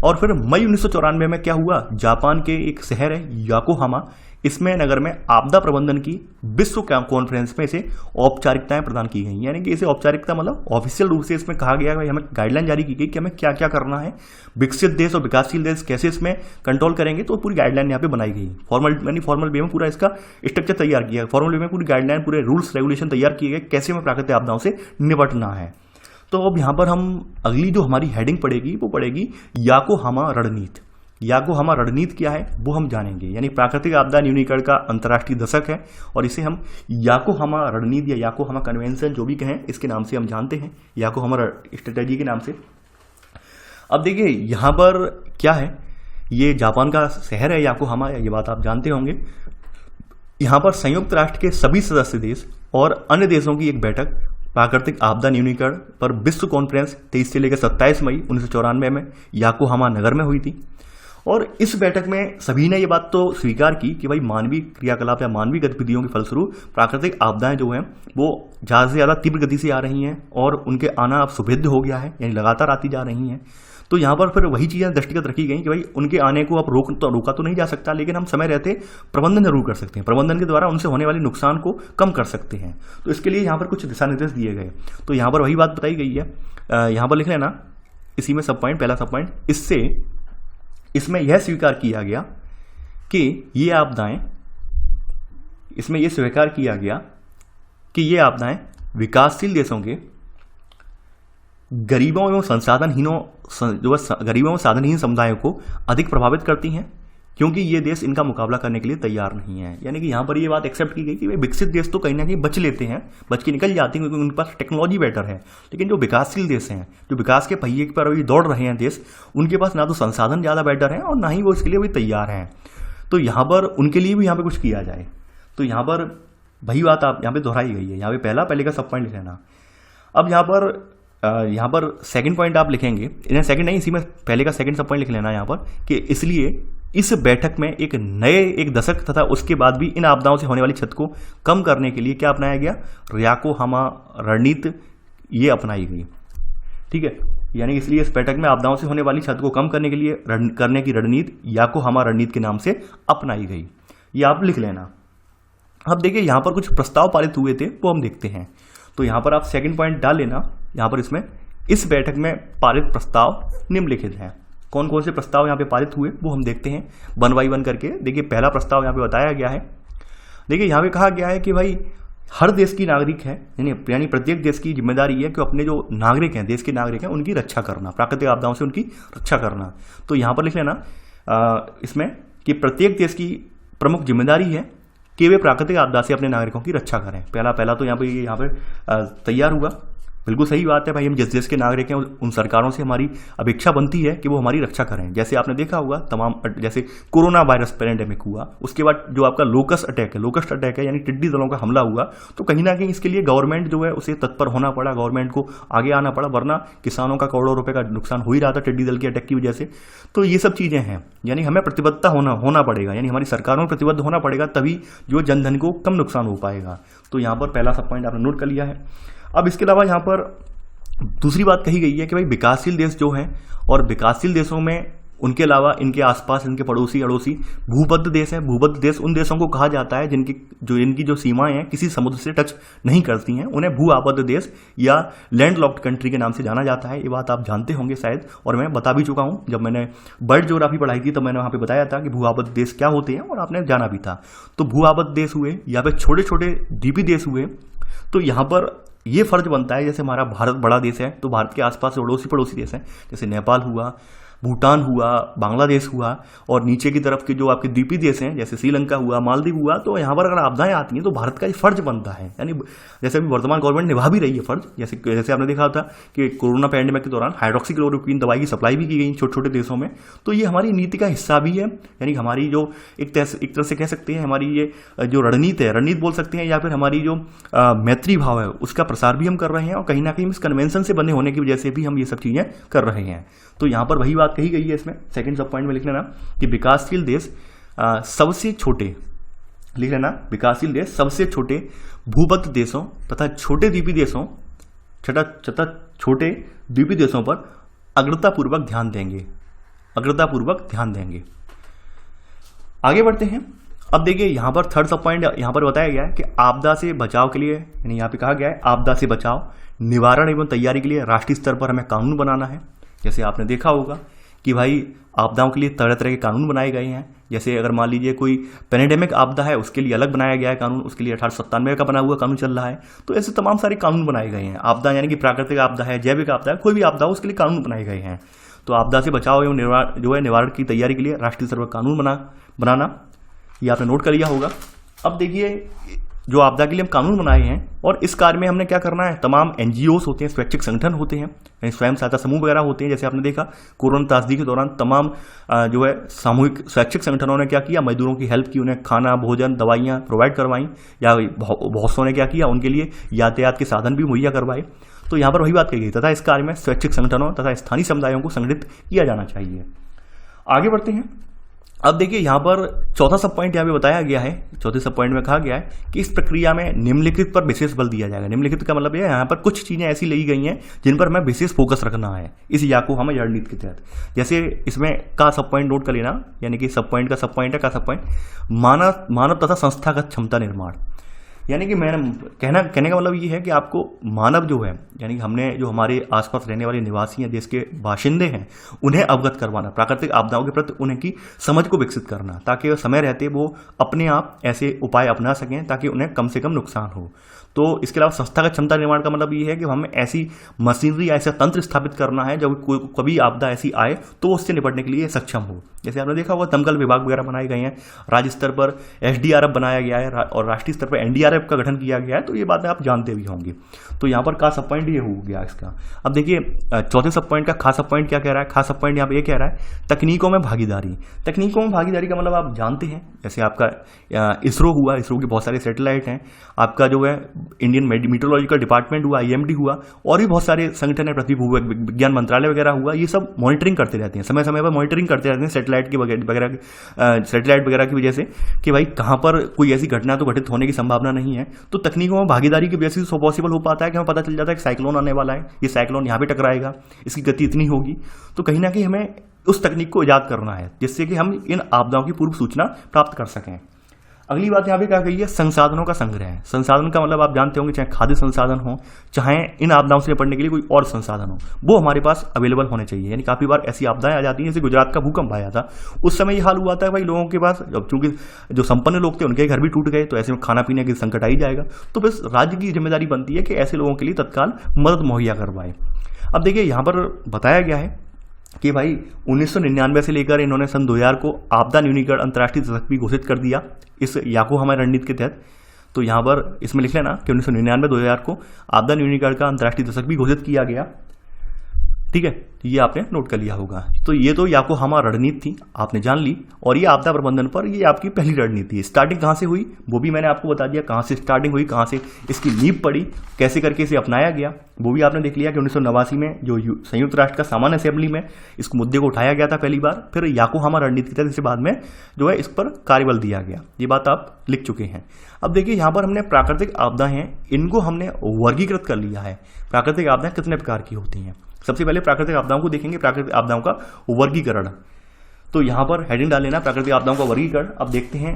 और फिर मई 1994 में क्या हुआ, जापान के एक शहर है योकोहामा, इसमें नगर में आपदा प्रबंधन की विश्व कॉन्फ्रेंस में इसे औपचारिकताएं प्रदान की गई। यानी कि इसे औपचारिकता मतलब ऑफिशियल रूप से इसमें कहा गया, हमें गाइडलाइन जारी की गई कि हमें क्या क्या करना है, विकसित देश और विकासशील देश कैसे इसमें कंट्रोल करेंगे, तो पूरी गाइडलाइन यहाँ पे बनाई गई। फॉर्मल वे में पूरा इसका स्ट्रक्चर तैयार किया, फॉर्मल वे में पूरी गाइडलाइन, पूरे रूल्स रेगुलेशन तैयार किए गए कैसे हमें प्राकृतिक आपदाओं से निपटना है। तो अब यहाँ पर हम अगली जो हमारी हेडिंग पड़ेगी वो पड़ेगी योकोहामा रणनीति। योकोहामा रणनीति क्या है वो हम जानेंगे। यानी प्राकृतिक आपदा न्यूनीकरण का अंतर्राष्ट्रीय दशक है और इसे हम योकोहामा रणनीति या योकोहामा कन्वेंशन जो भी कहें इसके नाम से हम जानते हैं, योकोहामा स्ट्रेटेजी के नाम से। अब देखिए यहाँ पर क्या है, ये जापान का शहर है योकोहामा, ये बात आप जानते होंगे। यहाँ पर संयुक्त राष्ट्र के सभी सदस्य देश और अन्य देशों की एक बैठक प्राकृतिक आपदा न्यूनीकरण पर विश्व कॉन्फ्रेंस 23 से लेकर 27 मई 1994 में योकोहामा नगर में हुई थी। और इस बैठक में सभी ने ये बात तो स्वीकार की कि भाई मानवीय क्रियाकलाप या मानवीय गतिविधियों के फलस्वरूप प्राकृतिक आपदाएं जो हैं वो ज़्यादा से ज़्यादा तीव्र गति से आ रही हैं और उनके आना अब सुभेद्य हो गया है, यानी लगातार आती जा रही हैं। तो यहाँ पर फिर वही चीज़ें दृष्टिगत रखी गई कि भाई उनके आने को अब रोका तो नहीं जा सकता, लेकिन हम समय रहते प्रबंधन जरूर कर सकते हैं, प्रबंधन के द्वारा उनसे होने वाले नुकसान को कम कर सकते हैं। तो इसके लिए यहाँ पर कुछ दिशा निर्देश दिए गए। तो यहाँ पर वही बात बताई गई है, यहाँ पर लिख लेना इसी में सब पॉइंट, पहला सब पॉइंट, इसमें यह स्वीकार किया गया कि ये आपदाएं, इसमें यह स्वीकार किया गया कि ये आपदाएं विकासशील देशों के गरीबों एवं साधनहीन समुदायों को अधिक प्रभावित करती हैं, क्योंकि ये देश इनका मुकाबला करने के लिए तैयार नहीं है। यानी कि यहाँ पर ये बात एक्सेप्ट की गई कि वे विकसित देश तो कहीं ना कहीं बच लेते हैं, बच के निकल जाते हैं, क्योंकि उनके पास टेक्नोलॉजी बेटर है, लेकिन जो विकासशील देश हैं, जो विकास के पहिए पर अभी दौड़ रहे हैं देश, उनके पास ना तो संसाधन ज़्यादा बेटर है और ना ही वो इसके लिए भी तैयार हैं। तो यहाँ पर उनके लिए भी यहाँ पर कुछ किया जाए। तो यहाँ पर वही बात आप यहाँ पे दोहराई गई है। यहाँ पे पहले का सब पॉइंट लिख लेना। अब यहाँ पर सेकंड पॉइंट आप लिखेंगे, इन्हें सेकंड नहीं, इसी में पहले का सेकंड सब पॉइंट लिख लेना यहाँ पर कि इसलिए इस बैठक में एक दशक तथा उसके बाद भी इन आपदाओं से होने वाली क्षति को कम करने के लिए क्या अपनाया गया, याकोहामा रणनीति ये अपनाई गई। ठीक है, यानी इसलिए इस बैठक में आपदाओं से होने वाली क्षति को कम करने के लिए करने की रणनीति याकोहामा रणनीति के नाम से अपनाई गई। ये आप लिख लेना। अब देखिए यहाँ पर कुछ प्रस्ताव पारित हुए थे, वो हम देखते हैं। तो यहाँ पर आप सेकंड पॉइंट डाल लेना। यहाँ पर इसमें इस बैठक में पारित प्रस्ताव निम्नलिखित हैं। कौन कौन से प्रस्ताव यहाँ पे पारित हुए वो हम देखते हैं वन बाई वन करके। देखिए पहला प्रस्ताव यहाँ पे बताया गया है। देखिए यहाँ पे कहा गया है कि भाई हर देश की नागरिक है, यानी प्रत्येक देश की जिम्मेदारी है कि अपने जो नागरिक हैं, देश के नागरिक हैं, उनकी रक्षा करना, प्राकृतिक आपदाओं से उनकी रक्षा करना। तो यहाँ पर लिख लेना इसमें कि प्रत्येक देश की प्रमुख जिम्मेदारी है कि वे प्राकृतिक आपदा से अपने नागरिकों की रक्षा करें। पहला तो यहाँ पे तैयार हुआ। बिल्कुल सही बात है भाई, हम जिस देश के नागरिक हैं उन सरकारों से हमारी अपेक्षा बनती है कि वो हमारी रक्षा करें। जैसे आपने देखा होगा जैसे कोरोना वायरस पैंडेमिक हुआ, उसके बाद जो आपका लोकस्ट अटैक है यानी टिड्डी दलों का हमला हुआ, तो कहीं ना कहीं इसके लिए गवर्नमेंट जो है उसे तत्पर होना पड़ा, गवर्नमेंट को आगे आना पड़ा, वरना किसानों का करोड़ों रुपए का नुकसान हो ही रहा था टिड्डी दल के अटैक की वजह से। तो ये सब चीज़ें हैं, यानी हमें प्रतिबद्धता होना पड़ेगा, यानी हमारी सरकारों में प्रतिबद्ध होना पड़ेगा, तभी जो जनधन को कम नुकसान हो पाएगा। तो यहाँ पर पहला सब पॉइंट आपने नोट कर लिया है। अब इसके अलावा यहाँ पर दूसरी बात कही गई है कि भाई विकासशील देश जो हैं, और विकासशील देशों में उनके अलावा इनके आसपास इनके पड़ोसी अड़ोसी भूबद्ध देश हैं। भूबद्ध देश उन देशों को कहा जाता है इनकी जो सीमाएं हैं किसी समुद्र से टच नहीं करती हैं, उन्हें भू आबद्ध देश या लैंड लॉक्ड कंट्री के नाम से जाना जाता है। ये बात आप जानते होंगे शायद, और मैं बता भी चुका हूँ। जब मैंने वर्ल्ड ज्योग्राफी पढ़ाई थी तो मैंने वहाँ पे बताया था कि भू आबद्ध देश क्या होते हैं, और आपने जाना भी था। तो भू आबद्ध देश हुए या फिर छोटे छोटे द्वीपीय देश हुए। तो यहाँ पर ये फर्ज बनता है, जैसे हमारा भारत बड़ा देश है, तो भारत के आसपास अड़ोसी पड़ोसी देश हैं, जैसे नेपाल हुआ, भूटान हुआ, बांग्लादेश हुआ, और नीचे की तरफ के जो आपके द्वीपीय देश हैं जैसे श्रीलंका हुआ, मालदीव हुआ। तो यहाँ पर अगर आपदाएं आती हैं तो भारत का ये फर्ज बनता है, यानी जैसे अभी वर्तमान गवर्नमेंट निभा भी रही है फर्ज। जैसे आपने देखा था कि कोरोना पैंडेमिक के दौरान हाइड्रोक्सीक्लोरोक्विन दवाई की सप्लाई भी की गई छोटे छोटे देशों में। तो ये हमारी नीति का हिस्सा भी है, यानी हमारी जो एक तरह से कह सकते हैं हमारी ये जो रणनीति बोल सकते हैं, या फिर हमारी जो मैत्री भाव है उसका प्रसार भी हम कर रहे हैं, और कहीं ना कहीं इस कन्वेंशन से बने होने की वजह से भी हम ये सब चीज़ें कर रहे हैं। तो यहाँ पर वही बात कही गई है इसमें सेकंड सब पॉइंट में लिख लेना कि विकासशील देश सबसे छोटे, लिख लेना विकासशील देश सबसे छोटे भूबद्ध देशों तथा छोटे द्वीपीय देशों पर अग्रतापूर्वक ध्यान देंगे। आगे बढ़ते हैं। अब देखिए यहाँ पर थर्ड सब पॉइंट यहाँ पर बताया गया है कि आपदा से बचाव के लिए, यानी यहाँ पे कहा गया है आपदा से बचाव, निवारण एवं तैयारी के लिए राष्ट्रीय स्तर पर हमें कानून बनाना है। जैसे आपने देखा होगा कि भाई आपदाओं के लिए तरह तरह के कानून बनाए गए हैं। जैसे अगर मान लीजिए कोई पैंडेमिक आपदा है, उसके लिए अलग बनाया गया है कानून, उसके लिए 1897 का बना हुआ कानून चल रहा है। तो ऐसे तमाम सारे कानून बनाए गए हैं। आपदा यानी कि प्राकृतिक आपदा है, जैविक आपदा है, कोई भी आपदा हो उसके लिए कानून बनाए गए हैं। तो आपदा से बचाव एवं निवारण की तैयारी के लिए राष्ट्रीय स्तर पर कानून बनाना, ये आपने नोट कर लिया होगा। अब देखिए जो आपदा के लिए हम कानून बनाए हैं, और इस कार्य में हमने क्या करना है, तमाम NGOs होते हैं, स्वैच्छिक संगठन होते हैं, यानी स्वयं सहायता समूह वगैरह होते हैं। जैसे आपने देखा कोरोना त्रासदी के दौरान तमाम जो है सामूहिक स्वैच्छिक संगठनों ने क्या किया, मजदूरों की हेल्प की, उन्हें खाना भोजन दवाइयाँ प्रोवाइड करवाई, या बहुत सौ ने क्या किया, उनके लिए यातायात के साधन भी मुहैया करवाए। तो यहाँ पर वही बात कही गई, तथा इस कार्य में स्वैच्छिक संगठनों तथा स्थानीय समुदायों को संगठित किया जाना चाहिए। आगे बढ़ते हैं। अब देखिए यहाँ पर चौथा सब पॉइंट यहाँ पे बताया गया है, चौथे सब पॉइंट में कहा गया है कि इस प्रक्रिया में निम्नलिखित पर विशेष बल दिया जाएगा। निम्नलिखित का मतलब ये यहाँ पर कुछ चीजें ऐसी ली गई हैं जिन पर हमें विशेष फोकस रखना है इस याकोहामा रणनीति के तहत। जैसे इसमें का सब पॉइंट नोट कर लेना, यानी कि सब पॉइंट का सब पॉइंट है का सब पॉइंट मानव तथा संस्थागत क्षमता निर्माण। यानी कि मैंने कहने का मतलब ये है कि आपको मानव जो है, यानी कि हमने जो हमारे आसपास रहने वाले निवासी हैं, देश के बाशिंदे हैं, उन्हें अवगत करवाना, प्राकृतिक आपदाओं के प्रति उनकी समझ को विकसित करना, ताकि वो समय रहते वो अपने आप ऐसे उपाय अपना सकें ताकि उन्हें कम से कम नुकसान हो। तो इसके अलावा संस्थागत क्षमता निर्माण का मतलब ये है कि हमें ऐसी मशीनरी, ऐसा तंत्र स्थापित करना है जब कोई कभी आपदा ऐसी आए तो उससे निपटने के लिए सक्षम हो। जैसे आपने देखा होगा दमकल विभाग वगैरह बनाए गए हैं, राज्य स्तर पर SDRF बनाया गया है और राष्ट्रीय स्तर पर NDRF का गठन किया गया है, तो ये बातें आप जानते भी होंगे। तो यहाँ पर का सब पॉइंट ये हो गया इसका। अब देखिए चौथे सब पॉइंट का खास सब पॉइंट क्या कह रहा है। खास सब पॉइंट यहाँ पे ये कह रहा है तकनीकों में भागीदारी। तकनीकों में भागीदारी का मतलब आप जानते हैं, जैसे आपका इसरो हुआ, इसरो के बहुत सारे सैटेलाइट हैं, आपका जो है इंडियन मीटरोलॉजिकल डिपार्टमेंट हुआ, IMD हुआ, और भी बहुत सारे संगठन है, पृथ्वी भू विज्ञान मंत्रालय वगैरह हुआ, ये सब मॉनिटरिंग करते रहते हैं, समय समय पर मॉनिटरिंग करते रहते हैं सैटेलाइट की सैटेलाइट वगैरह की वजह से कि भाई कहाँ पर कोई ऐसी घटना तो घटित होने की संभावना नहीं है। तो तकनीकों में भागीदारी की वजह से सो पॉसिबल हो पाता है कि हमें पता चल जाता है कि साइक्लोन आने वाला है, ये साइक्लोन यहाँ पे टकराएगा, इसकी गति इतनी होगी। तो कहीं ना कहीं हमें उस तकनीक को ईजाद करना है जिससे कि हम इन आपदाओं की पूर्व सूचना प्राप्त कर सकें। अगली बात यहाँ पे क्या कही है, संसाधनों का संग्रह है। संसाधन का मतलब आप जानते होंगे, चाहे खाद्य संसाधन हो, चाहे इन आपदाओं से निपटने के लिए कोई और संसाधन हो, वो हमारे पास अवेलेबल होने चाहिए। यानी काफी बार ऐसी आपदाएं आ जाती हैं, जैसे गुजरात का भूकंप आया था, उस समय ये हाल हुआ था भाई लोगों के पास, अब चूंकि जो संपन्न लोग थे उनके घर भी टूट गए, तो ऐसे में खाना पीने की संकट आ ही जाएगा। तो बस राज्य की जिम्मेदारी बनती है कि ऐसे लोगों के लिए तत्काल मदद मुहैया करवाए। अब देखिए यहाँ पर बताया गया है कि भाई 1999 से लेकर इन्होंने सन 2000 को आपदा न्यूनीकरण अंतर्राष्ट्रीय दशक भी घोषित कर दिया इस याकोहामा रणनीति के तहत। तो यहाँ पर इसमें लिख लेना कि 1999-2000 को आपदा न्यूनीकरण का अंतर्राष्ट्रीय दशक भी घोषित किया गया। ठीक है, ये आपने नोट कर लिया होगा। तो ये तो याकोहामा रणनीति थी, आपने जान ली। और ये आपदा प्रबंधन पर ये आपकी पहली रणनीति है। स्टार्टिंग कहाँ से हुई वो भी मैंने आपको बता दिया, कहाँ से स्टार्टिंग हुई, कहाँ से इसकी नींव पड़ी, कैसे करके इसे अपनाया गया, वो भी आपने देख लिया कि 1989 में जो संयुक्त राष्ट्र का सामान्य असेंबली में इस मुद्दे को उठाया गया था पहली बार, फिर याकोहामा रणनीति के तहत इसे बाद में जो है इस पर कार्यबल दिया गया। ये बात आप लिख चुके हैं। अब देखिए यहाँ पर हमने प्राकृतिक आपदा हैं, इनको हमने वर्गीकृत कर लिया है। प्राकृतिक आपदाएं कितने प्रकार की होती हैं, सबसे पहले प्राकृतिक आपदाओं को देखेंगे, प्राकृतिक आपदाओं का वर्गीकरण। तो यहां पर हेडिंग डाल लेना, प्राकृतिक आपदाओं का वर्गीकरण। अब देखते हैं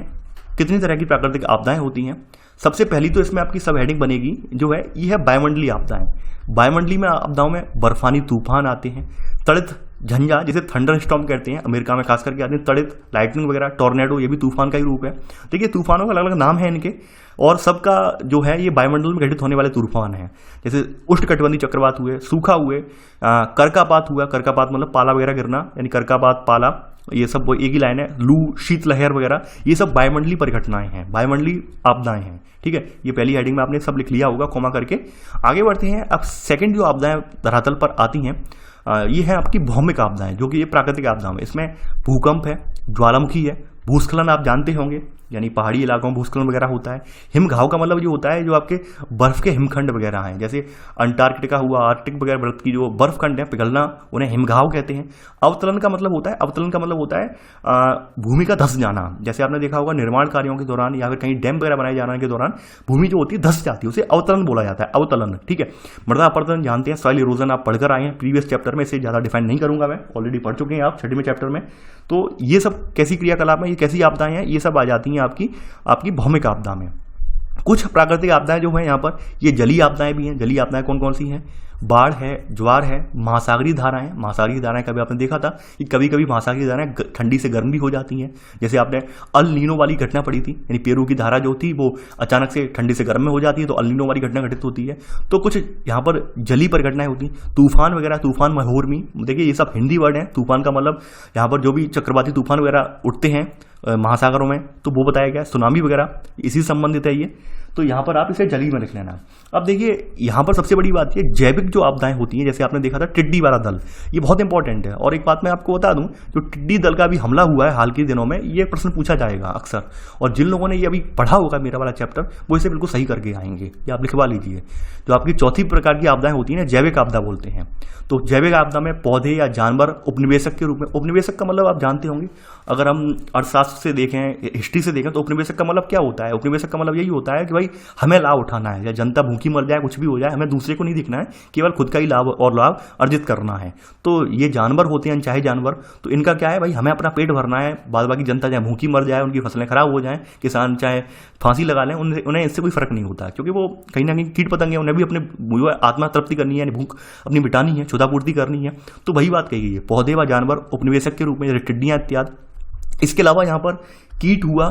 कितनी तरह की प्राकृतिक आपदाएं होती हैं। सबसे पहली तो इसमें आपकी सब हेडिंग बनेगी जो है, ये है वायुमंडलीय आपदाएं। वायुमंडलीय में आपदाओं में बर्फानी तूफान आते हैं, तड़ित झंझा जिसे थंडर स्टॉर्म कहते हैं, अमेरिका में खास करके आते हैं, तड़ित, लाइटनिंग वगैरह, टॉर्नेडो, ये भी तूफान का ही रूप है। देखिए तूफानों का अलग अलग नाम है इनके, और सबका जो है ये वायुमंडल में घटित होने वाले तूफान हैं। जैसे उष्णकटिबंधीय चक्रवात हुए, सूखा हुए, कर्कापात हुआ, कर्कापात मतलब पाला वगैरह गिरना, यानी कर्कापात, पाला, ये सब एक ही लाइन है। लू, शीतलहर वगैरह, ये सब वायुमंडलीय परिघटनाएं हैं, वायुमंडलीय आपदाएं हैं। ठीक है, ये पहली हेडिंग में आपने सब लिख लिया होगा कोमा करके। आगे बढ़ते हैं। अब सेकंड जो आपदाएं धरातल पर आती हैं, ये है आपकी भौमिक आपदाएं, जो कि ये प्राकृतिक आपदाएं हैं। इसमें भूकंप है, ज्वालामुखी है, भूस्खलन आप जानते होंगे, यानी पहाड़ी इलाकों में भूस्खलन वगैरह होता है। हिमघाव का मतलब जो होता है जो आपके बर्फ के हिमखंड वगैरह हैं, जैसे अंटार्कटिका हुआ, आर्कटिक वगैरह बर्फ की जो बर्फ खंड है पिघलना, उन्हें हिमघाव कहते हैं। अवतलन का मतलब होता है, अवतलन का मतलब होता है भूमि का धंस जाना। जैसे आपने देखा होगा निर्माण कार्यों के दौरान या फिर कहीं डैम वगैरह बनाए जाने के दौरान भूमि जो होती है धंस जाती है, उसे अवतलन बोला जाता है, अवतलन। ठीक है, मृदा अपरदन जानते हैं, सॉइल इरोजन आप पढ़कर आए हैं प्रीवियस चैप्टर में, इसे ज्यादा डिफाइन नहीं करूंगा मैं, ऑलरेडी पढ़ चुके हैं आप 6वें चैप्टर में। तो ये सब कैसी क्रियाकलाप है, ये कैसी आपदाएं हैं, ये सब आ जाती हैं आपकी भौमिक आपदा में। कुछ प्राकृतिक आपदाएं जो है यहाँ पर, ये जलीय आपदाएं भी हैं। जलीय आपदाएं कौन कौन सी हैं, बाढ़ है, ज्वार है, महासागरीय धाराएं। महासागरीय धाराएं कभी आपने देखा था कि कभी कभी महासागरीय धाराएं ठंडी से गर्म भी हो जाती हैं। जैसे आपने अल नीनो वाली घटना पड़ी थी, यानी पेरू की धारा जो थी वो अचानक से ठंडी से गर्म में हो जाती है, तो अल नीनो वाली घटना घटित होती है। तो कुछ यहाँ पर जलीय परिघटनाएं होती हैं। तूफान वगैरह, तूफान महोर्मी, देखिए ये सब हिंदी वर्ड है। तूफान का मतलब यहाँ पर जो भी चक्रवाती तूफान वगैरह उठते हैं महासागरों में, तो वो बताया गया। सुनामी वगैरह इसी संबंधित है ये। तो यहाँ पर आप इसे जली में लिख लेना। अब देखिए यहाँ पर सबसे बड़ी बात ये जैविक जो आपदाएं होती हैं, जैसे आपने देखा था टिड्डी वाला दल, ये बहुत इंपॉर्टेंट है। और एक बात मैं आपको बता दूं, जो टिड्डी दल का भी हमला हुआ है हाल के दिनों में, ये प्रश्न पूछा जाएगा अक्सर, और जिन लोगों ने ये अभी पढ़ा होगा मेरा वाला चैप्टर, वो इसे बिल्कुल सही करके आएंगे। ये आप लिखवा लीजिए। जो आपकी चौथी प्रकार की आपदाएं होती हैं ना, जैविक आपदा बोलते हैं। तो जैविक आपदा में पौधे या जानवर उपनिवेशक के रूप में, उपनिवेशक का मतलब आप जानते होंगे, अगर हम अर्थशास्त्र से देखें, हिस्ट्री से देखें, तो उपनिवेशक का मतलब क्या होता है? उपनिवेशक का मतलब यही होता है कि भाई हमें लाभ उठाना है, या जनता भूखी मर जाए, कुछ भी हो जाए, हमें दूसरे को नहीं दिखना है, केवल खुद का ही लाभ और लाभ अर्जित करना है। तो ये जानवर होते हैं, चाहे जानवर, तो इनका क्या है भाई, हमें अपना पेट भरना है, बाद बाकी जनता चाहे भूखी मर जाए, उनकी फसलें खराब हो जाएं, किसान चाहे फांसी लगा लें, उन्हें इससे कोई फर्क नहीं होता, क्योंकि वो कहीं ना कहीं कीट पतंगे, उन्हें भी अपने आत्मा तृप्ति करनी है, यानी भूख अपनी मिटानी है, क्षुधापूर्ति करनी है। तो वही बात कही गई है, पौधे व जानवर उपनिवेशक के रूप में, जैसे टिड्डियां इत्यादि। इसके अलावा यहाँ पर कीट हुआ,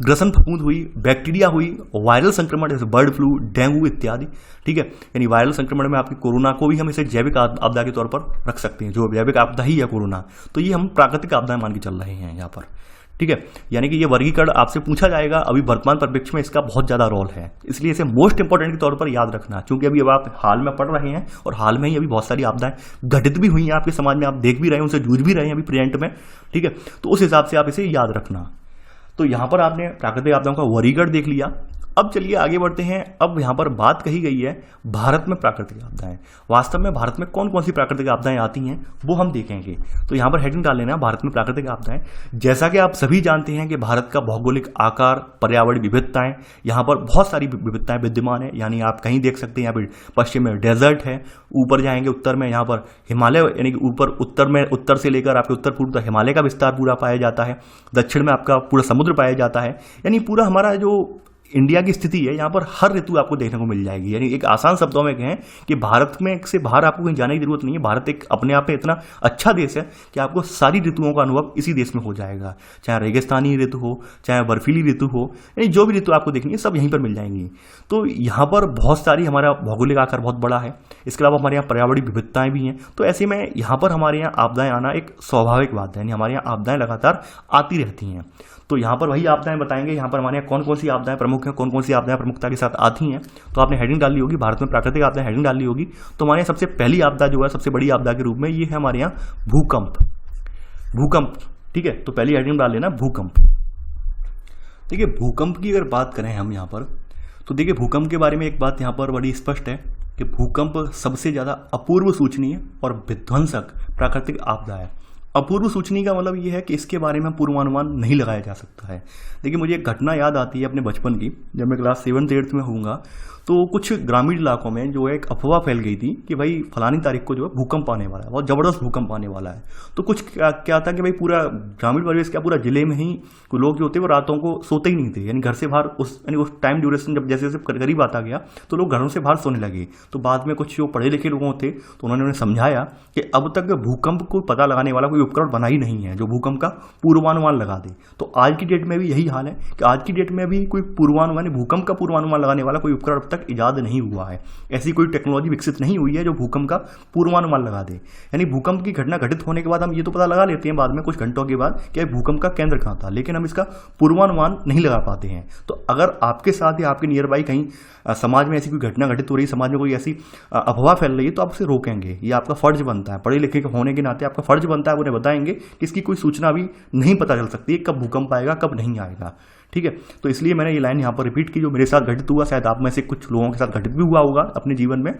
ग्रसन फफूंद हुई, बैक्टीरिया हुई, वायरल संक्रमण जैसे बर्ड फ्लू, डेंगू इत्यादि। ठीक है, यानी वायरल संक्रमण में आपकी कोरोना को भी हम इसे जैविक आपदा के तौर पर रख सकते हैं, जो जैविक आपदा ही है कोरोना। तो ये हम प्राकृतिक आपदाएं मान के चल रहे हैं यहाँ पर। ठीक है, यानी कि ये वर्गीकरण आपसे पूछा जाएगा, अभी वर्तमान परिप्रेक्ष्य में इसका बहुत ज्यादा रोल है, इसलिए इसे मोस्ट इंपॉर्टेंट के तौर पर याद रखना, क्योंकि अभी अब आप हाल में पढ़ रहे हैं और हाल में ही अभी बहुत सारी आपदाएं घटित भी हुई हैं आपके समाज में, आप देख भी रहे हैं, उनसे जूझ भी रहे हैं अभी प्रेजेंट में। ठीक है, तो उस हिसाब से आप इसे याद रखना। तो यहां पर आपने प्राकृतिक आपदाओं का वर्गीकरण देख लिया। अब चलिए आगे बढ़ते हैं। अब यहां पर बात कही गई है भारत में प्राकृतिक आपदाएं। वास्तव में भारत में कौन कौन सी प्राकृतिक आपदाएं आती हैं वो हम देखेंगे। तो यहां पर हेडिंग डाल लेना, भारत में प्राकृतिक आपदाएं। जैसा कि आप सभी जानते हैं कि भारत का भौगोलिक आकार, पर्यावरण विविधताएं, यहां पर बहुत सारी विविधताएं विद्यमान है। यानी आप कहीं देख सकते हैं, यहाँ पर पश्चिम में डेजर्ट है, ऊपर जाएंगे उत्तर में यहाँ पर हिमालय, यानी कि ऊपर उत्तर में, उत्तर से लेकर आपके उत्तर पूर्व तक हिमालय का विस्तार पूरा पाया जाता है। दक्षिण में आपका पूरा समुद्र पाया जाता है। यानी पूरा हमारा जो इंडिया की स्थिति है, यहाँ पर हर ऋतु आपको देखने को मिल जाएगी। यानी एक आसान शब्दों में कहें कि भारत में से बाहर आपको कहीं जाने की जरूरत नहीं है। भारत एक अपने आप में इतना अच्छा देश है कि आपको सारी ऋतुओं का अनुभव इसी देश में हो जाएगा, चाहे रेगिस्तानी ऋतु हो, चाहे बर्फीली ऋतु हो, यानी जो भी ऋतु आपको देखनी है सब यहीं पर मिल जाएंगी। तो यहाँ पर बहुत सारी, हमारा भौगोलिक आकार बहुत बड़ा है, इसके अलावा हमारे यहाँ पर्यावरणीय विविधताएं भी हैं। तो ऐसे में यहाँ पर हमारे यहाँ आपदाएं आना एक स्वाभाविक बात है, यानी हमारे यहाँ आपदाएं लगातार आती रहती हैं। तो यहाँ पर वही आपदाएं बताएंगे, यहाँ पर हमारे यहाँ कौन कौन सी आपदाएं प्रमुख हैं, कौन कौन सी आपदाएं प्रमुखता के साथ आती हैं। तो आपने हेडिंग डाली होगी, भारत में प्राकृतिक आपदाएं हेडिंग डाली होगी। तो हमारे यहाँ सबसे पहली आपदा जो है, सबसे बड़ी आपदा के रूप में, ये है हमारे यहाँ भूकंप। भूकंप, ठीक है, तो पहली हेडिंग डाल लेना भूकंप। देखिए भूकंप की अगर बात करें हम यहाँ पर, तो देखिए भूकंप के बारे में एक बात यहाँ पर बड़ी स्पष्ट है कि भूकंप सबसे ज्यादा अपूर्व सूचनीय और विध्वंसक प्राकृतिक आपदा है। अपूर्व सूचनीय का मतलब ये है कि इसके बारे में पूर्वानुमान नहीं लगाया जा सकता है। देखिए मुझे एक घटना याद आती है अपने बचपन की, जब मैं क्लास 7th-8th में होऊंगा, तो कुछ ग्रामीण इलाकों में जो एक अफवाह फैल गई थी कि भाई फलानी तारीख को जो है भूकंप आने वाला है, बहुत जबरदस्त भूकंप आने वाला है। तो कुछ क्या था कि भाई पूरा ग्रामीण परिवेश, क्या पूरा जिले में ही लोग जो होते वो रातों को सोते ही नहीं थे, यानी घर से बाहर उस टाइम ड्यूरेशन जब जैसे जैसे करीब आता गया तो लोग घरों से बाहर सोने लगे। तो बाद में कुछ जो पढ़े लिखे लोगों थे तो उन्होंने उन्हें समझाया कि अब तक भूकंप को पता लगाने वाला कोई उपकरण बना ही नहीं है जो भूकंप का पूर्वानुमान लगा दे। तो आज की डेट में भी यही हाल है कि आज की डेट में भी कोई पूर्वानुमान, भूकंप का पूर्वानुमान लगाने वाला कोई उपकरण अब तक इजाद नहीं हुआ है। ऐसी कोई टेक्नोलॉजी विकसित नहीं हुई है जो भूकंप का पूर्वानुमान लगा दे। यानी भूकंप की घटना घटित होने के बाद हम ये तो पता लगा लेते हैं बाद में कुछ घंटों के बाद कि भूकंप का केंद्र कहाँ था, लेकिन हम इसका पूर्वानुमान नहीं लगा पाते हैं। तो अगर आपके साथ या आपके नियर बाई कहीं समाज में ऐसी कोई घटना घटित हो रही है, समाज में कोई ऐसी अफवाह फैल रही है, तो आप उसे रोकेंगे। ये आपका फर्ज बनता है, पढ़े लिखे होने के नाते आपका फर्ज बनता है, उन्हें बताएंगे कि इसकी कोई सूचना भी नहीं पता चल सकती है कब भूकंप आएगा कब नहीं आएगा। ठीक है, तो इसलिए मैंने ये लाइन यहाँ पर रिपीट की जो मेरे साथ घटित हुआ, शायद आप में से कुछ लोगों के साथ घटित भी हुआ होगा अपने जीवन में।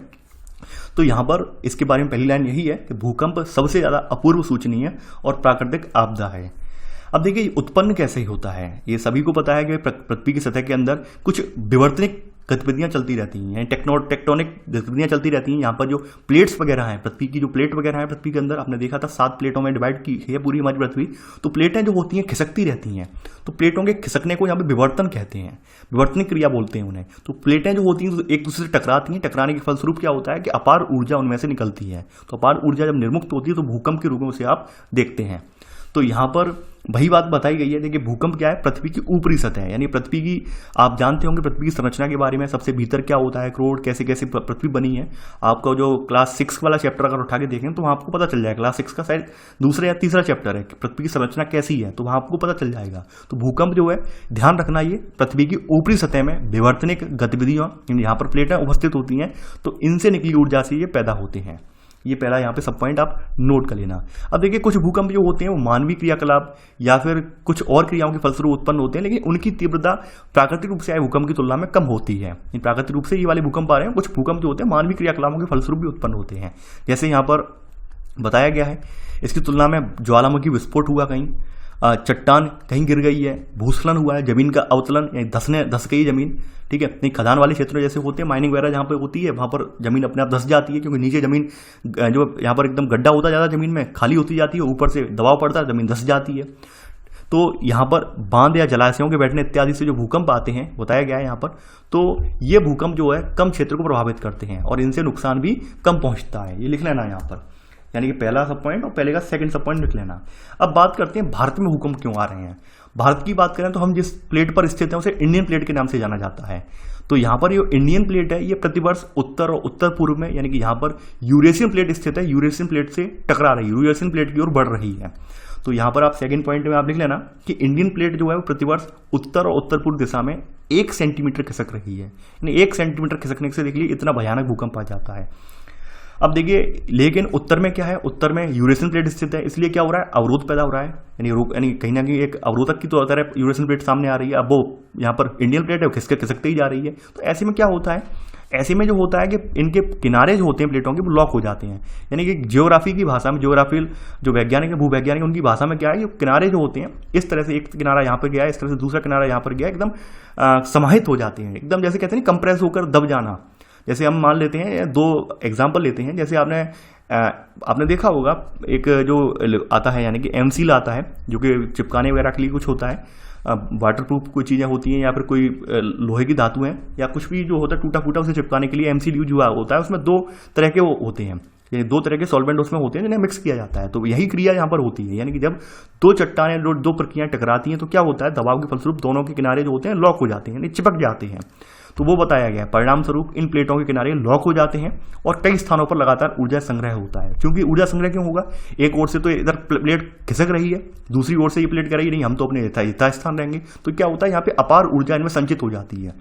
तो यहाँ पर इसके बारे में पहली लाइन यही है कि भूकंप सबसे ज्यादा अपूर्व सूचनीय और प्राकृतिक आपदा है। अब देखिए उत्पन्न कैसे ही होता है, ये सभी को पता है कि पृथ्वी की सतह के अंदर कुछ विवर्तनिक गतिविधियां चलती रहती हैं, टेक्टोनिक गतिविधियां चलती रहती हैं। यहाँ पर जो प्लेट्स वगैरह हैं, पृथ्वी की जो प्लेट वगैरह है पृथ्वी के अंदर, आपने देखा था 7 प्लेटों में डिवाइड की है पूरी हमारी पृथ्वी। तो प्लेटें जो होती हैं खिसकती रहती हैं, तो प्लेटों के खिसकने को यहाँ पे विवर्तन कहते हैं, विवर्तनिक क्रिया बोलते हैं उन्हें। तो प्लेटें जो होती हैं तो एक दूसरे से टकराती हैं, टकराने के फलस्वरूप क्या होता है कि अपार ऊर्जा उनमें से निकलती है। तो अपार ऊर्जा जब निर्मुक्त होती है तो भूकंप के रूप में उसे आप देखते हैं। तो यहाँ पर वही बात बताई गई है। देखिए भूकंप क्या है, पृथ्वी की ऊपरी सतह है, यानी पृथ्वी की, आप जानते होंगे पृथ्वी की संरचना के बारे में, सबसे भीतर क्या होता है, क्रोड कैसे कैसे पृथ्वी बनी है। आपका जो क्लास 6 वाला चैप्टर अगर उठा के देखें तो वहाँ आपको पता चल जाएगा, क्लास 6 का शायद दूसरा या तीसरा चैप्टर है कि पृथ्वी की संरचना कैसी है, तो वहाँ आपको पता चल जाएगा। तो भूकंप जो है, ध्यान रखना, ये पृथ्वी की ऊपरी सतह में विवर्तनिक गतिविधियाँ, यहाँ पर प्लेटें उपस्थित होती हैं, तो इनसे निकली ऊर्जा से ये पैदा होते हैं। ये पहला यहाँ पे सब पॉइंट आप नोट कर लेना। अब देखिए कुछ भूकंप जो होते हैं वो मानवीय क्रियाकलाप या फिर कुछ और क्रियाओं के फलस्वरूप उत्पन्न होते हैं, लेकिन उनकी तीव्रता प्राकृतिक रूप से आए भूकंप की तुलना में कम होती है। प्राकृतिक रूप से ये वाले भूकंप आ रहे हैं, कुछ भूकंप जो होते हैं मानवीय क्रियाकलापों के फलस्वरूप भी उत्पन्न होते हैं। जैसे यहाँ पर बताया गया है, इसकी तुलना में ज्वालामुखी विस्फोट हुआ, कहीं चट्टान कहीं गिर गई है, भूस्खलन हुआ है, जमीन का अवतलन, धस गई जमीन, ठीक है। नहीं, खदान वाले क्षेत्रों जैसे होते हैं, माइनिंग वगैरह जहाँ पे होती है, वहाँ पर जमीन अपने आप धस जाती है, क्योंकि नीचे जमीन जो यहाँ पर एकदम गड्ढा होता जाता है, जमीन में खाली होती जाती है, ऊपर से दबाव पड़ता है, जमीन धस जाती है। तो यहाँ पर बांध या जलाशयों के बैठने इत्यादि से जो भूकंप आते हैं, बताया गया है यहाँ पर, तो ये भूकंप जो है कम क्षेत्र को प्रभावित करते हैं और इनसे नुकसान भी कम पहुँचता है। ये लिख लेना यहाँ पर, यानी कि पहला सब पॉइंट और पहले का सेकंड सब पॉइंट लिख लेना। अब बात करते हैं भारत में भूकंप क्यों आ रहे हैं। भारत की बात करें तो हम जिस प्लेट पर स्थित हैं उसे इंडियन प्लेट के नाम से जाना जाता है। तो यहाँ पर ये इंडियन प्लेट है, ये प्रतिवर्ष उत्तर और उत्तर पूर्व में, यानी कि यहाँ पर यूरेशियन प्लेट स्थित है, यूरेशियन प्लेट से टकरा रही है, यूरेशियन प्लेट की ओर बढ़ रही है। तो यहाँ पर आप सेकंड पॉइंट में आप लिख लेना कि इंडियन प्लेट जो है वो प्रतिवर्ष उत्तर और उत्तर पूर्व दिशा में 1 सेंटीमीटर खिसक रही है, यानी 1 सेंटीमीटर खिसकने से देखिए इतना भयानक भूकंप आ जाता है। अब देखिए, लेकिन उत्तर में क्या है, उत्तर में यूरेशियन प्लेट स्थित है, इसलिए क्या हो रहा है, अवरोध पैदा हो रहा है, यानी कहीं ना कहीं एक अवरोधक की तरह यूरेशियन प्लेट सामने आ रही है। अब वो यहाँ पर इंडियन प्लेट है, वो खिसकते ही जा रही है। तो ऐसे में क्या होता है, ऐसे में जो होता है कि इनके किनारे जो होते हैं प्लेटों के, वो लॉक हो जाते हैं। यानी कि जियोग्राफी की भाषा में, जियोग्राफिल जो वैज्ञानिक है, भूवैज्ञानिक, उनकी भाषा में क्या है, ये किनारे जो होते हैं इस तरह से, एक किनारा यहाँ पर गया है, इस तरह से दूसरा किनारा यहाँ पर गया, एकदम समाहित हो जाते हैं, एकदम जैसे कहते हैं कंप्रेस होकर दब जाना। जैसे हम मान लेते हैं, 2 एग्जाम्पल लेते हैं, जैसे आपने देखा होगा एक जो आता है, यानी कि एमसील आता है, जो कि चिपकाने वगैरह के लिए कुछ होता है, वाटरप्रूफ कोई चीज़ें होती हैं या फिर कोई लोहे की धातु है या कुछ भी जो होता है टूटा फूटा, उसे चिपकाने के लिए एमसील यूज हुआ होता है। उसमें 2 तरह के वो होते हैं, यानी 2 तरह के सॉल्वेंट उसमें होते हैं जिन्हें मिक्स किया जाता है। तो यही क्रिया यहाँ पर होती है, यानी कि जब 2 चट्टानें, 2 प्रक्रियाएं टकराती हैं तो क्या होता है, दबाव के फलस्वरूप दोनों के किनारे जो होते हैं लॉक हो जाते हैं, यानी चिपक जाते हैं। तो वो बताया गया है, परिणाम स्वरूप इन प्लेटों के किनारे लॉक हो जाते हैं और कई स्थानों पर लगातार ऊर्जा संग्रह होता है। क्योंकि ऊर्जा संग्रह क्यों होगा, एक ओर से तो इधर प्लेट खिसक रही है, दूसरी ओर से ये प्लेट कह रही है नहीं हम तो अपने यथास्थान रहेंगे, तो क्या होता है, यहाँ पे अपार ऊर्जा इनमें संचित हो जाती है।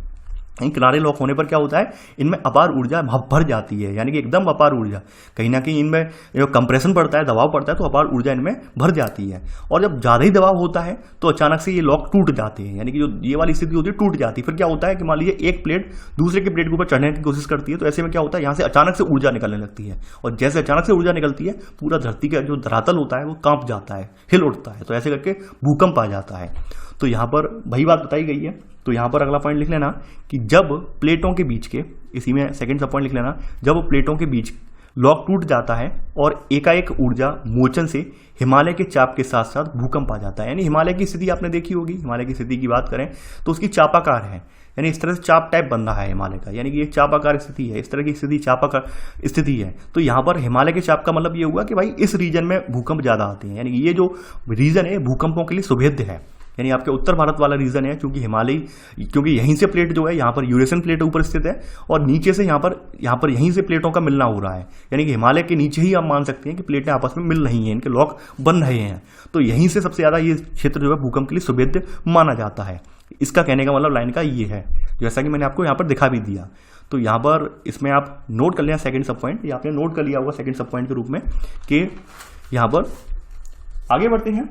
इन किनारे लॉक होने पर क्या होता है, इनमें अपार ऊर्जा भर जाती है, यानी कि एकदम अपार ऊर्जा, कहीं ना कहीं इनमें जो कंप्रेशन पड़ता है, दबाव पड़ता है, तो अपार ऊर्जा इनमें भर जाती है। और जब ज़्यादा ही दबाव होता है तो अचानक से ये लॉक टूट जाते हैं, यानी कि जो ये वाली स्थिति होती है टूट जाती है। फिर क्या होता है कि मान लीजिए एक प्लेट दूसरे के प्लेट के ऊपर चढ़ने की कोशिश करती है, तो ऐसे में क्या होता है, यहाँ से अचानक से ऊर्जा निकलने लगती है, और जैसे अचानक से ऊर्जा निकलती है पूरा धरती का जो धरातल होता है वो कांप जाता है, हिल उठता है, तो ऐसे करके भूकंप आ जाता है। तो यहाँ पर वही बात बताई गई है। तो यहाँ पर अगला पॉइंट लिख लेना कि जब प्लेटों के बीच के, इसी में सेकंड सब पॉइंट लिख लेना, जब प्लेटों के बीच लॉक टूट जाता है और एकाएक ऊर्जा मोचन से हिमालय के चाप के साथ साथ भूकंप आ जाता है। यानी हिमालय की स्थिति आपने देखी होगी, हिमालय की स्थिति की बात करें तो उसकी चापाकार है, यानी इस तरह से चाप टाइप बन रहा है हिमालय का, यानी कि एक चापाकार स्थिति है, इस तरह की स्थिति चापाकार स्थिति है। तो यहाँ पर हिमालय के चाप का मतलब ये हुआ कि भाई इस रीजन में भूकंप ज्यादा आते हैं, यानी कि ये जो रीजन है भूकंपों के लिए सुभेद्य है, यानी आपके उत्तर भारत वाला रीजन है, क्योंकि क्योंकि यहीं से प्लेट जो है, यहाँ पर यूरेशियन प्लेट ऊपर स्थित है और नीचे से यहाँ पर यहीं से प्लेटों का मिलना हो रहा है, यानी कि हिमालय के नीचे ही आप मान सकते हैं कि प्लेटें आपस में मिल रही हैं, इनके लॉक बन रहे हैं। तो यहीं से सबसे ज्यादा ये क्षेत्र जो है भूकंप के लिए सुभेद्य माना जाता है। इसका कहने का मतलब लाइन का ये है, जैसा कि मैंने आपको यहाँ पर दिखा भी दिया। तो यहाँ पर इसमें आप नोट कर लिया सेकंड सब पॉइंट, या आपने नोट कर लिया होगा सेकंड सब पॉइंट के रूप में कि यहाँ पर आगे बढ़ते हैं।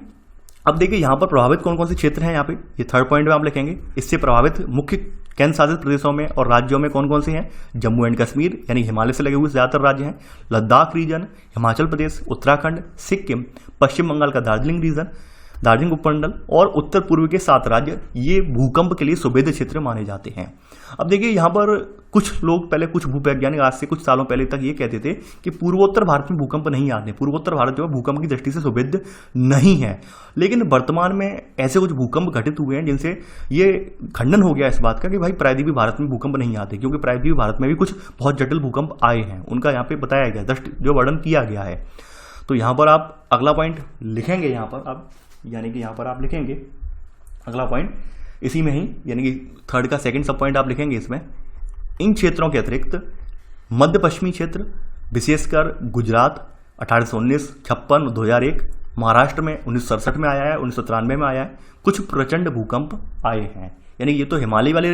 अब देखिए यहाँ पर प्रभावित कौन कौन से क्षेत्र हैं, यहाँ पे ये थर्ड पॉइंट में आप लिखेंगे। इससे प्रभावित मुख्य केंद्र शासित प्रदेशों में और राज्यों में कौन कौन से हैं, जम्मू एंड कश्मीर यानी हिमालय से लगे हुए ज्यादातर राज्य हैं, लद्दाख रीजन, हिमाचल प्रदेश, उत्तराखंड, सिक्किम, पश्चिम बंगाल का दार्जिलिंग रीजन, दार्जिलिंग उपमंडल और उत्तर पूर्व के 7 राज्य, ये भूकंप के लिए सुभेद्य क्षेत्र माने जाते हैं। अब देखिए यहाँ पर कुछ लोग पहले, कुछ भूवैज्ञानिक आज से कुछ सालों पहले तक ये कहते थे कि पूर्वोत्तर भारत में भूकंप नहीं आते, पूर्वोत्तर भारत जो है भूकंप की दृष्टि से सुभेद्य नहीं है। लेकिन वर्तमान में ऐसे कुछ भूकंप घटित हुए हैं जिनसे ये खंडन हो गया इस बात का कि भाई प्रायद्वीपी भारत में भूकंप नहीं आते, क्योंकि प्रायद्वीपी भारत में भी कुछ बहुत जटिल भूकंप आए हैं, उनका यहाँ पे बताया गया, जो वर्णन किया गया है। तो यहाँ पर आप अगला पॉइंट लिखेंगे यहाँ पर आप, यानी कि यहाँ पर आप लिखेंगे अगला पॉइंट इसी में ही, यानी कि थर्ड का सेकंड सब पॉइंट आप लिखेंगे इसमें। इन क्षेत्रों के अतिरिक्त मध्य पश्चिमी क्षेत्र, विशेषकर गुजरात 1819, 56, 2001, महाराष्ट्र में 1967 में आया है, 1993 में आया है, कुछ प्रचंड भूकंप आए हैं। यानी ये तो हिमालय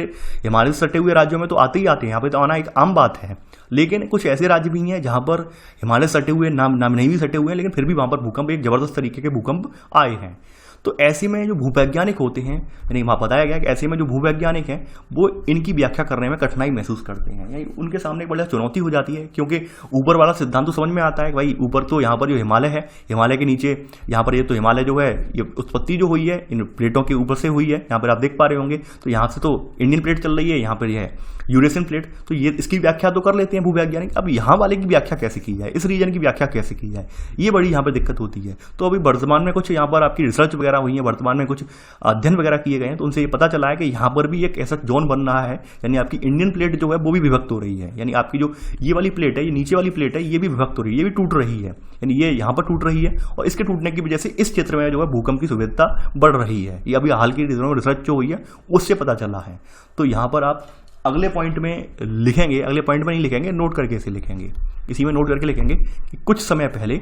से सटे हुए राज्यों में तो आते ही आते हैं, यहाँ पे तो आना एक आम बात है। लेकिन कुछ ऐसे राज्य भी हैं जहाँ पर हिमालय सटे हुए नाम नहीं भी सटे हुए हैं, लेकिन फिर भी वहाँ पर भूकंप, एक जबरदस्त तरीके के भूकंप आए हैं। तो ऐसे में जो भूवैज्ञानिक होते हैं, यानी वहाँ बताया गया कि ऐसे में जो भूवैज्ञानिक हैं वो इनकी व्याख्या करने में कठिनाई महसूस करते हैं, यानी उनके सामने एक बड़ी चुनौती हो जाती है। क्योंकि ऊपर वाला सिद्धांत तो समझ में आता है कि भाई ऊपर तो यहाँ पर जो हिमालय है, हिमालय के नीचे यहाँ पर ये तो हिमालय जो है ये उत्पत्ति जो हुई है इन प्लेटों के ऊपर से हुई है, यहाँ पर आप देख पा रहे होंगे। तो यहाँ से तो इंडियन प्लेट चल रही है, यहाँ पर यह है यूरेशियन प्लेट, तो ये इसकी व्याख्या तो कर लेते हैं भूवैज्ञानिक। अब यहाँ वाले की व्याख्या कैसे की जाए, इस रीजन की व्याख्या कैसे की जाए, ये बड़ी यहाँ पर दिक्कत होती है। तो अभी वर्तमान में कुछ यहाँ पर आपकी रिसर्च वगैरह हुई है, वर्तमान में कुछ अध्ययन वगैरह किए गए हैं, तो उनसे ये पता चला है कि यहाँ पर भी एक ऐसा जोन बन रहा है, यानी आपकी इंडियन प्लेट जो है वो भी विभक्त हो रही है। यानी आपकी जो ये वाली प्लेट है, ये नीचे वाली प्लेट है, ये भी विभक्त हो रही है, ये भी टूट रही है, यानी ये यहाँ पर टूट रही है। और इसके टूटने की वजह से इस क्षेत्र में जो है भूकंप की सुविधा बढ़ रही है। ये अभी हाल की दिनों में रिसर्च जो हुई है उससे पता चला है। तो यहाँ पर आप अगले पॉइंट में लिखेंगे, अगले पॉइंट में नहीं लिखेंगे, नोट करके इसे लिखेंगे, इसी में नोट करके लिखेंगे कि कुछ समय पहले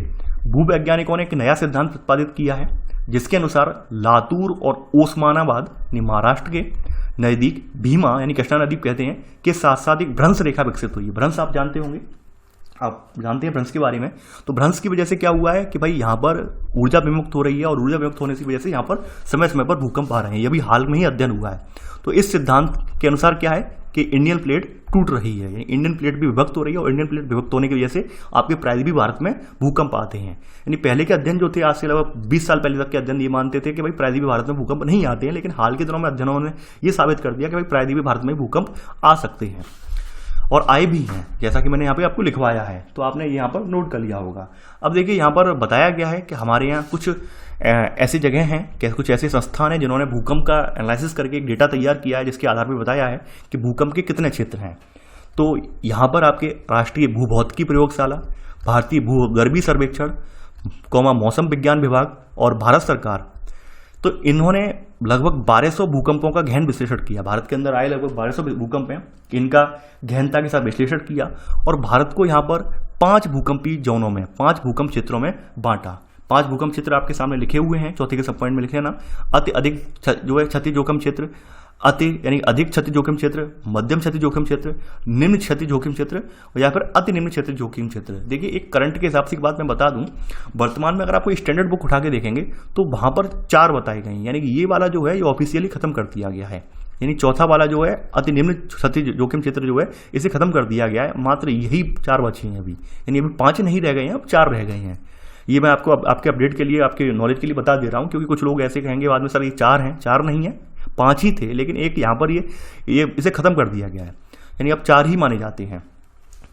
भूवैज्ञानिकों ने एक नया सिद्धांत प्रतिपादित किया है, जिसके अनुसार लातूर और ओस्मानाबाद यानी महाराष्ट्र के नजदीक भीमा यानी कृष्णा नदी कहते हैं के साथ साथ एक भ्रंश रेखा विकसित हुई है। भ्रंश आप जानते होंगे, आप जानते हैं भ्रंश के बारे में। तो भ्रंश की वजह से क्या हुआ है कि भाई यहाँ पर ऊर्जा विमुक्त हो रही है, और ऊर्जा विमुक्त होने की वजह से यहाँ पर समय समय पर भूकंप आ रहे हैं। ये भी हाल में ही अध्ययन हुआ है। तो इस सिद्धांत के अनुसार क्या है कि इंडियन प्लेट टूट रही है, यानी इंडियन प्लेट भी विभक्त हो रही है, और इंडियन प्लेट विभक्त होने की वजह से आपके प्रायद्वीपीय भारत में भूकंप आते हैं। यानी पहले के अध्ययन जो थे, आज से लगभग 20 साल पहले तक के अध्ययन ये मानते थे कि भाई प्रायद्वीपीय भारत में भूकंप नहीं आते हैं, लेकिन हाल के दिनों में अध्ययनों ने ये साबित कर दिया कि भाई प्रायद्वीपीय भारत में भूकंप आ सकते हैं और आए भी हैं, जैसा कि मैंने यहाँ पे आपको लिखवाया है। तो आपने यहाँ पर नोट कर लिया होगा। अब देखिए यहाँ पर बताया गया है कि हमारे यहाँ कुछ ऐसी जगह हैं, कि कुछ ऐसे संस्थान हैं जिन्होंने भूकंप का एनालिसिस करके एक डेटा तैयार किया है, जिसके आधार पर बताया है कि भूकंप के कितने क्षेत्र हैं। तो यहाँ पर आपके राष्ट्रीय भूभौतिकी प्रयोगशाला, भारतीय भूगर्भीय सर्वेक्षण, मौसम विज्ञान विभाग और भारत सरकार, तो इन्होंने लगभग 1200 भूकंपों का गहन विश्लेषण किया। भारत के अंदर आए लगभग 1200 भूकंप हैं, इनका गहनता के साथ विश्लेषण किया और भारत को यहाँ पर 5 भूकंपीय जोनों में, 5 भूकंप क्षेत्रों में बांटा। 5 भूकंप क्षेत्र आपके सामने लिखे हुए हैं, चौथे के सब पॉइंट में लिखे ना। अति अधिक जो है क्षति जोखिम क्षेत्र, यानी अधिक क्षति जोखिम क्षेत्र, मध्यम क्षति जोखिम क्षेत्र, निम्न क्षति जोखिम क्षेत्र या फिर अति निम्न क्षति जोखिम क्षेत्र। देखिए एक करंट के हिसाब से एक बात मैं बता दूं, वर्तमान में अगर आप कोई स्टैंडर्ड बुक उठा के देखेंगे तो वहां पर 4 बताए गए हैं, यानी कि ये वाला जो है ये ऑफिशियली खत्म कर दिया गया है। यानी चौथा वाला जो है अति निम्न क्षति जोखिम क्षेत्र जो है इसे खत्म कर दिया गया है। मात्र यही 4 बचे हैं अभी, यानी अभी 5 नहीं रह गए हैं, अब 4 रह गए हैं। ये मैं आपको आपके अपडेट के लिए, आपके नॉलेज के लिए बता दे रहा हूँ, क्योंकि कुछ लोग ऐसे कहेंगे बाद में सर ये 4 हैं। 4 नहीं है, 5 ही थे, लेकिन एक यहाँ पर ये इसे खत्म कर दिया गया है, यानी अब 4 ही माने जाते हैं।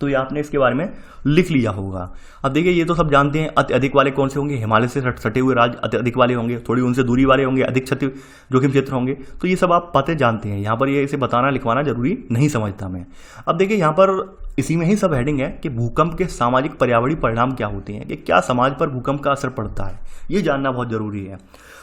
तो ये आपने इसके बारे में लिख लिया होगा। अब देखिए ये तो सब जानते हैं, अति अधिक वाले कौन से होंगे, हिमालय से सटे हुए राज्य अति अधिक वाले होंगे, थोड़ी उनसे दूरी वाले होंगे अधिक क्षति जोखिम क्षेत्र होंगे। तो ये सब आप पते जानते हैं, यहाँ पर ये इसे बताना लिखवाना जरूरी नहीं समझता मैं। अब देखिए यहाँ पर इसी में ही सब हेडिंग है कि भूकंप के सामाजिक पर्यावरणीय परिणाम क्या होते हैं, कि क्या समाज पर भूकंप का असर पड़ता है, ये जानना बहुत जरूरी है।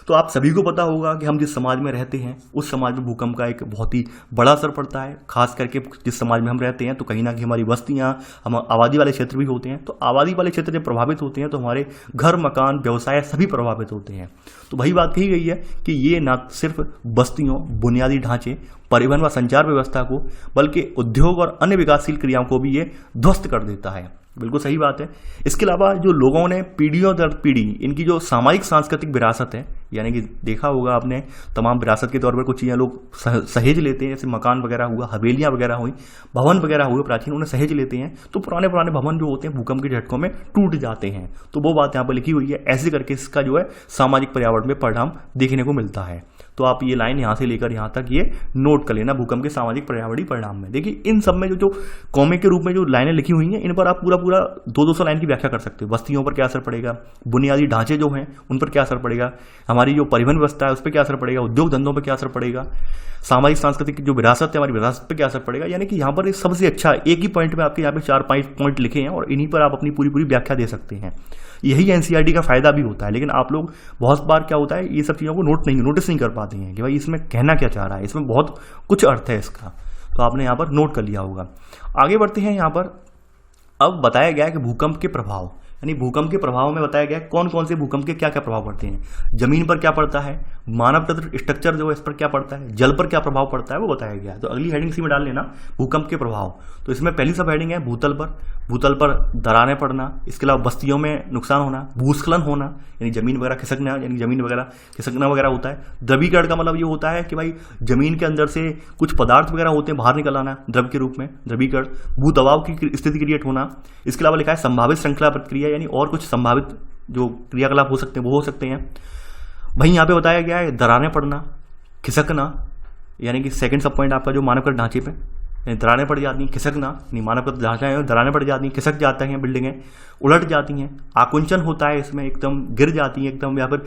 तो आप सभी को पता होगा कि हम जिस समाज में रहते हैं उस समाज में भूकंप का एक बहुत ही बड़ा असर पड़ता है। खास करके जिस समाज में हम रहते हैं तो कहीं ना कहीं हमारी बस्तियां, हम आबादी वाले क्षेत्र भी होते हैं। तो आबादी वाले क्षेत्र जब प्रभावित होते हैं तो हमारे घर, मकान, व्यवसाय सभी प्रभावित होते हैं। तो वही बात कही गई है कि ये न सिर्फ बस्तियों, बुनियादी ढांचे, परिवहन व संचार व्यवस्था को, बल्कि उद्योग और अन्य विकासशील क्रियाओं को भी ये ध्वस्त कर देता है। बिल्कुल सही बात है। इसके अलावा जो लोगों ने पीढ़ियों दर पीढ़ी इनकी जो सामाजिक सांस्कृतिक विरासत है, यानी कि देखा होगा आपने तमाम विरासत के तौर पर कुछ चीज़ें लोग सहेज लेते हैं, जैसे मकान वगैरह हुआ, हवेलियां वगैरह हुई, भवन वगैरह हुए प्राचीन, उन्हें सहेज लेते हैं। तो पुराने भवन जो होते हैं भूकंप के झटकों में टूट जाते हैं। तो वो बात यहाँ पर लिखी हुई है। ऐसे करके इसका जो है सामाजिक पर्यावरण में परिणाम देखने को मिलता है। तो आप ये लाइन यहाँ से लेकर यहाँ तक ये नोट कर लेना भूकंप के सामाजिक पर्यावरणीय परिणाम में। देखिए इन सब में जो कॉमे के रूप में जो लाइनें लिखी हुई हैं इन पर आप पूरा 200 लाइन की व्याख्या कर सकते हो। बस्तियों पर क्या असर पड़ेगा, बुनियादी ढांचे जो हैं उन पर क्या असर पड़ेगा, हमारी जो परिवहन व्यवस्था है उस पर क्या असर पड़ेगा, उद्योग धंधों पर क्या असर पड़ेगा, सामाजिक सांस्कृतिक जो विरासत है हमारी विरासत पर क्या असर पड़ेगा। यानी कि यहाँ पर सबसे अच्छा एक ही पॉइंट में आपके यहाँ पे 4-5 पॉइंट लिखे हैं और इन्हीं पर आप अपनी पूरी व्याख्या दे सकते हैं। यही एनसीईआरटी का फायदा भी होता है। लेकिन आप लोग बहुत बार क्या होता है ये सब चीज़ों को नोटिस नहीं कर पाते हैं कि भाई इसमें कहना क्या चाह रहा है, इसमें बहुत कुछ अर्थ है इसका, तो आपने यहाँ पर नोट कर लिया होगा। आगे बढ़ते हैं। यहाँ पर अब बताया गया है कि भूकंप के प्रभाव, यानी भूकंप के प्रभाव में बताया गया है कौन कौन से भूकंप के क्या क्या प्रभाव पड़ते हैं। जमीन पर क्या पड़ता है, मानव तंत्र स्ट्रक्चर जो है इस पर क्या पड़ता है, जल पर क्या प्रभाव पड़ता है वो बताया गया है। तो अगली हेडिंग सी में डाल लेना भूकंप के प्रभाव। तो इसमें पहली सब हेडिंग है भूतल पर दरारें पड़ना, इसके अलावा बस्तियों में नुकसान होना, भूस्खलन होना यानी जमीन वगैरह खिसकना, यानी जमीन वगैरह खिसकना वगैरह होता है। द्रवीकरण का मतलब ये होता है कि भाई जमीन के अंदर से कुछ पदार्थ वगैरह होते हैं बाहर निकल आना द्रव के रूप में, द्रवीकरण। भूदबाव की स्थिति क्रिएट होना। इसके अलावा लिखा है संभावित श्रृंखला प्रतिक्रिया, यानी और कुछ संभावित जो क्रियाकलाप हो सकते हैं वो हो सकते हैं। भाई यहाँ पे बताया गया है दरारें पड़ना, खिसकना, यानी कि सेकंड सब पॉइंट आपका जो मानव के ढांचे पे दरारें पड़ जाती हैं, खिसकना नहीं मानव का ढांचा है दरारें पड़ जाती हैं, खिसक जाते हैं, बिल्डिंगें उलट जाती हैं, आकुंचन होता है इसमें, एकदम गिर जाती हैं एकदम, या फिर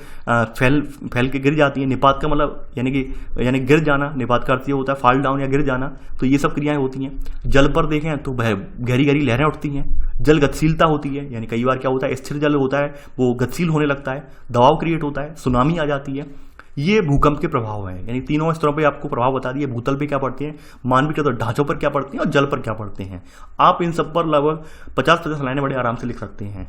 फैल के गिर जाती हैं। निपात का मतलब यानी गिर जाना, निपात का अर्थ ये होता है फॉल डाउन या गिर जाना। तो ये सब क्रियाएं होती हैं। जल पर देखें तो गहरी गहरी लहरें उठती हैं। जल गतिशीलता होती है, यानी कई बार क्या होता है स्थिर जल होता है वो गतिशील होने लगता है, दबाव क्रिएट होता है, सुनामी आ जाती है। ये भूकंप के प्रभाव हैं, यानी तीनों स्तरों पे आपको प्रभाव बता दिए। भूतल पे क्या पड़ते हैं, मानवीय तो ढांचों पर क्या पड़ते हैं और जल पर क्या पड़ते हैं। आप इन सब पर लगभग 50-50 लाइनें बड़े आराम से लिख सकते हैं।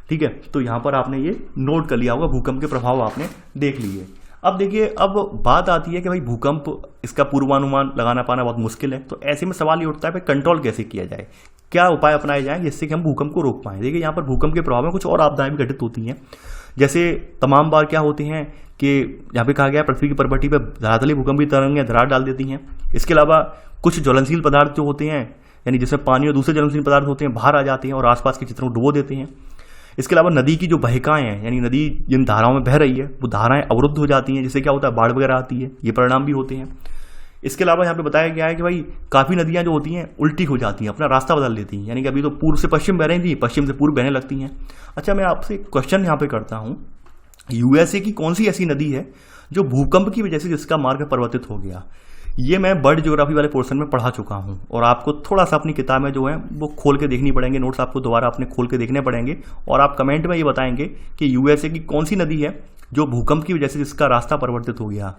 ठीक है, तो यहाँ पर आपने ये नोट कर लिया होगा, भूकंप के प्रभाव आपने देख लिए। अब देखिए, अब बात आती है कि भाई भूकंप इसका पूर्वानुमान लगाना पाना बहुत मुश्किल है। तो ऐसे में सवाल ये उठता है भाई कंट्रोल कैसे किया जाए, क्या उपाय अपनाए जाए जिससे कि हम भूकंप को रोक पाएं। देखिए यहाँ पर भूकंप के प्रभाव में कुछ और आपदाएं भी घटित होती हैं। जैसे तमाम बार क्या होती हैं कि यहाँ पे कहा गया पृथ्वी की परपटी पर धरातलीय भूकंपीय तरंगें दरार डाल देती हैं। इसके अलावा कुछ ज्वलनशील पदार्थ जो होते हैं, यानी जिसमें पानी और दूसरे ज्वलनशील पदार्थ होते हैं, बाहर आ जाते हैं और आसपास के चित्रों को डुबो देते हैं। इसके अलावा नदी की जो बहिकाएं हैं, यानी नदी जिन धाराओं में बह रही है वो धाराएं अवरुद्ध हो जाती हैं, जिससे क्या होता है बाढ़ वगैरह आती है। ये परिणाम भी होते हैं। इसके अलावा यहाँ पे बताया गया है कि भाई काफ़ी नदियाँ जो होती हैं उल्टी हो जाती हैं, अपना रास्ता बदल लेती हैं, यानी कि अभी तो पूर्व से पश्चिम बह रही थी, पश्चिम से पूर्व बहने लगती हैं। अच्छा, मैं आपसे क्वेश्चन यहाँ पे करता हूँ, यूएसए की कौन सी ऐसी नदी है जो भूकंप की वजह से जिसका मार्ग परिवर्तित हो गया। ये मैं वर्ल्ड ज्योग्राफी वाले पोर्शन में पढ़ा चुका हूँ और आपको थोड़ा सा अपनी किताबें जो हैं वो खोल के देखनी पड़ेंगे, नोट्स आपको दोबारा अपने खोल के देखने पड़ेंगे और आप कमेंट में ये बताएंगे कि यूएसए की कौन सी नदी है जो भूकंप की वजह से जिसका रास्ता परिवर्तित हो गया।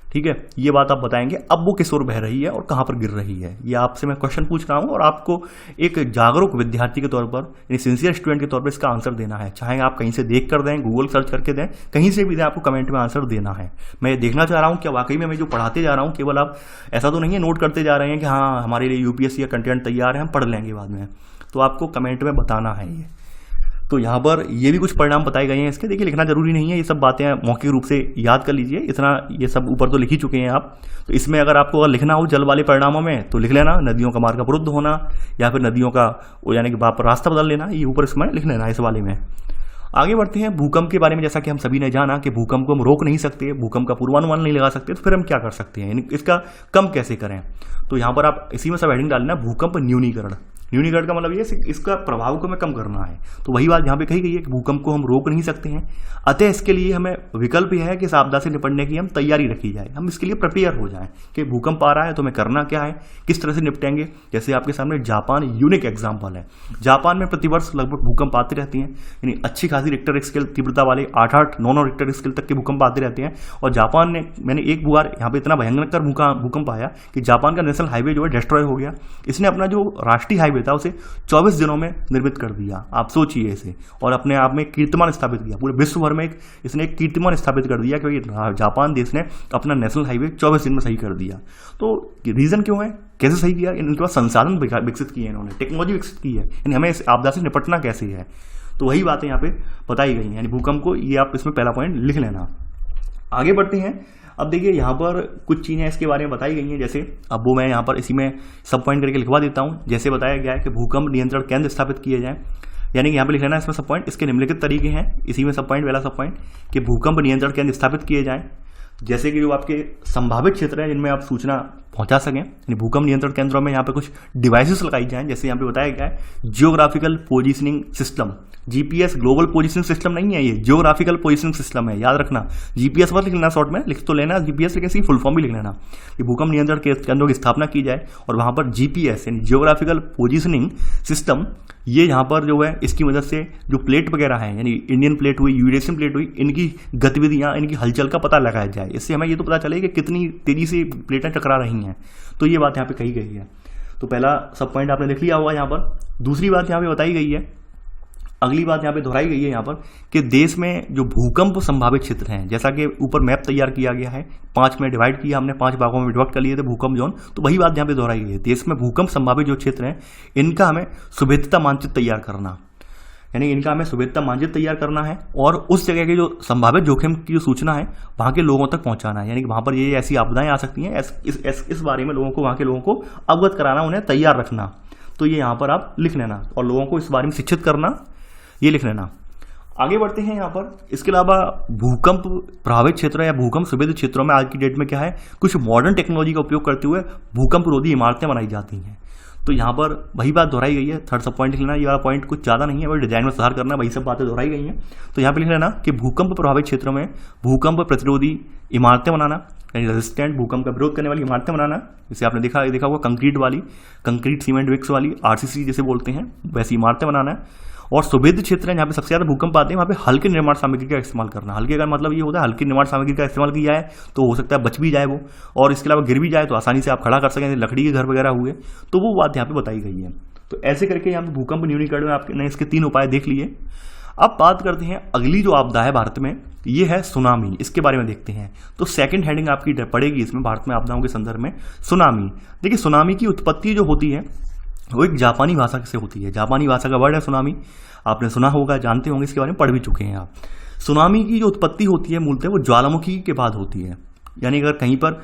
ठीक है, ये बात आप बताएंगे। अब वो किस ओर बह रही है और कहाँ पर गिर रही है, ये आपसे मैं क्वेश्चन पूछ रहा हूँ और आपको एक जागरूक विद्यार्थी के तौर पर, यानी सिंसियर स्टूडेंट के तौर पर इसका आंसर देना है। चाहे आप कहीं से देख कर दें, गूगल सर्च करके दें, कहीं से भी दें, आपको कमेंट में आंसर देना है। मैं देखना चाह रहा हूँ क्या वाकई में मैं जो पढ़ाते जा रहा हूँ केवल आप ऐसा तो नहीं है नोट करते जा रहे हैं कि हाँ हमारे लिए यूपीएससी का कंटेंट तैयार है हम पढ़ लेंगे बाद में। तो आपको कमेंट में बताना है ये। तो यहाँ पर ये भी कुछ परिणाम बताए गए हैं इसके। देखिए, लिखना जरूरी नहीं है, ये सब बातें मौखिक रूप से याद कर लीजिए, इतना ये सब ऊपर तो लिख ही चुके हैं आप। तो इसमें अगर आपको अगर लिखना हो जल वाले परिणामों में तो लिख लेना नदियों का मार्ग अवरुद्ध होना या फिर नदियों का यानी कि वहाँ पर रास्ता बदल लेना, ये ऊपर इसमें लिख लेना इस वाले में। आगे बढ़ते हैं भूकंप के बारे में। जैसा कि हम सभी ने जाना कि भूकंप को हम रोक नहीं सकते, भूकंप का पूर्वानुमान नहीं लगा सकते, तो फिर हम क्या कर सकते हैं, इसका कम कैसे करें। तो यहाँ पर आप इसी में सब हेडिंग डालना भूकंप न्यूनीकरण। न्यूनीकरण का मतलब ये इसका प्रभाव को हमें कम करना है। तो वही बात यहाँ पे कही गई है कि भूकंप को हम रोक नहीं सकते हैं, अतः इसके लिए हमें विकल्प यह है कि इस आपदा से निपटने की हम तैयारी रखी जाए, हम इसके लिए प्रिपेयर हो जाएं कि भूकंप आ रहा है तो हमें करना क्या है, किस तरह से निपटेंगे। जैसे आपके सामने जापान यूनिक एग्जाम्पल है। जापान में प्रतिवर्ष लगभग भूकंप आते रहते हैं, यानी अच्छी खासी रिक्टर स्केल तीव्रता वाले 8-8, 9-9 रिक्टर स्केल तक के भूकंप आते रहते हैं। और जापान ने, मैंने एक बार यहाँ पे इतना भयंकर भूकंप आया कि जापान का नेशनल हाईवे जो है डिस्ट्रॉय हो गया। इसने अपना जो राष्ट्रीय हाईवे था उसे 24 दिनों में निर्मित कर दिया। आप सोचिए इसे, और अपने आप में कीर्तिमान स्थापित किया। पूरे विश्व भर में इसने एक कीर्तिमान स्थापित कर दिया कि जापान देश ने अपना नेशनल हाईवे 24 दिन में सही कर दिया। तो रीजन क्यों है, कैसे सही किया, इनके पास संसाधन विकसित किए, इन्होंने टेक्नोलॉजी विकसित की है, यानी हमें इस आपदा से निपटना कैसे है। तो वही बातें यहाँ पे बताई गई हैं, यानी भूकंप को, ये आप इसमें पहला पॉइंट लिख लेना। आगे बढ़ते हैं। अब देखिए यहाँ पर कुछ चीज़ें इसके बारे में बताई गई हैं, जैसे अब वो मैं यहाँ पर इसी में सब पॉइंट करके लिखवा देता हूँ। जैसे बताया गया है कि भूकंप नियंत्रण केंद्र स्थापित किए जाएं, यानी कि यहाँ पे लिख लेना इसमें सब पॉइंट। इसके निम्नलिखित तरीके हैं, इसी में सब पॉइंट, पहला सब पॉइंट कि भूकंप नियंत्रण केंद्र स्थापित किए जाएं। जैसे कि जो आपके संभावित क्षेत्र हैं जिनमें आप सूचना पहुंचा सकें, यानी भूकंप नियंत्रण केंद्रों में यहाँ पे कुछ डिवाइसेस लगाई जाएं। जैसे यहाँ पे बताया गया है geographical positioning system, GPS global positioning system नहीं है, ये जियोग्राफिकल पोजीशनिंग सिस्टम है, याद रखना। जीपीएस मत लिखना शॉर्ट में, लिख तो लेना जीपीएस, लेकिन इसकी फुल फॉर्म भी लिख लेना कि भूकंप नियंत्रण केंद्रों की स्थापना की जाए और वहां पर जीपीएस यानी जियोग्राफिकल पोजीशनिंग सिस्टम, ये यहाँ पर जो है इसकी मदद से जो प्लेट वगैरह है, यानी इंडियन प्लेट हुई, यूरेशियन प्लेट हुई, इनकी गतिविधियां, इनकी हलचल का पता लगाया जाए। इससे हमें ये तो पता चले कि कितनी तेजी से प्लेटें टकरा रही हैं। तो ये बात यहाँ पे कही गई है। तो पहला सब पॉइंट आपने लिख लिया होगा यहाँ पर। दूसरी बात यहाँ पे बताई गई है, अगली बात यहाँ पे दोहराई गई है यहाँ पर कि देश में जो भूकंप संभावित क्षेत्र हैं, जैसा कि ऊपर मैप तैयार किया गया है, 5 में डिवाइड किया हमने, 5 भागों में डिवाइड कर लिए थे भूकंप जोन, तो वही बात यहाँ पे दोहराई गई है। देश में भूकंप संभावित जो क्षेत्र हैं इनका हमें सुभेद्यता मानचित्र तैयार करना, यानी इनका हमें सुभेद्यता मानचित्र तैयार करना है और उस जगह के जो संभावित जोखिम की जो सूचना है वहाँ के लोगों तक पहुँचाना है। यानी कि वहाँ पर ये ऐसी आपदाएं आ सकती हैं, इस बारे में लोगों को, वहाँ के लोगों को अवगत कराना, उन्हें तैयार रखना। तो ये यहाँ पर आप लिख लेना और लोगों को इस बारे में शिक्षित करना, ये लिख लेना। आगे बढ़ते हैं यहाँ पर। इसके अलावा भूकंप प्रभावित क्षेत्रों या भूकंप सुभेद्य क्षेत्रों में आज की डेट में क्या है, कुछ मॉडर्न टेक्नोलॉजी का उपयोग करते हुए भूकंप रोधी इमारतें बनाई जाती हैं। तो यहाँ पर वही बात दोहराई गई है। थर्ड सब पॉइंट लिख लेना, ये वाला पॉइंट कुछ ज़्यादा नहीं है, वही डिजाइन में सुधार करना, वही सब बातें दोहराई गई हैं। तो यहाँ पे लिख लेना कि भूकंप प्रभावित क्षेत्रों में भूकंप प्रतिरोधी इमारतें बनाना, यानी रेजिस्टेंट, भूकंप का विरोध करने वाली इमारतें बनाना। जैसे आपने देखा होगा कंक्रीट वाली, कंक्रीट सीमेंट विक्स वाली, आरसीसी जैसे बोलते हैं, वैसी इमारतें बनाना है। और सुभेद्य क्षेत्र है जहाँ पे सबसे ज्यादा भूकंप आते हैं, वहाँ पे हल्के निर्माण सामग्री का इस्तेमाल करना। हल्के का मतलब ये होता है हल्की निर्माण सामग्री का इस्तेमाल किया है तो हो सकता है बच भी जाए वो, और इसके अलावा गिर भी जाए तो आसानी से आप खड़ा कर सकें, लकड़ी के घर वगैरह हुए, तो वो बात यहाँ पे बताई गई है। तो ऐसे करके यहाँ पे भूकंप न्यूनीकरण में आपने इसके 3 उपाय देख लिए। अब बात करते हैं अगली जो आपदा है भारत में, ये है सुनामी। इसके बारे में देखते हैं। तो सेकंड हेडिंग आपकी पड़ेगी इसमें, भारत में आपदाओं के संदर्भ में सुनामी। देखिए सुनामी की उत्पत्ति जो होती है वो एक जापानी भाषा से होती है। जापानी भाषा का वर्ड है सुनामी, आपने सुना होगा, जानते होंगे, इसके बारे में पढ़ भी चुके हैं आप। सुनामी की जो उत्पत्ति होती है मूलतः वो ज्वालामुखी के बाद होती है। यानी अगर कहीं पर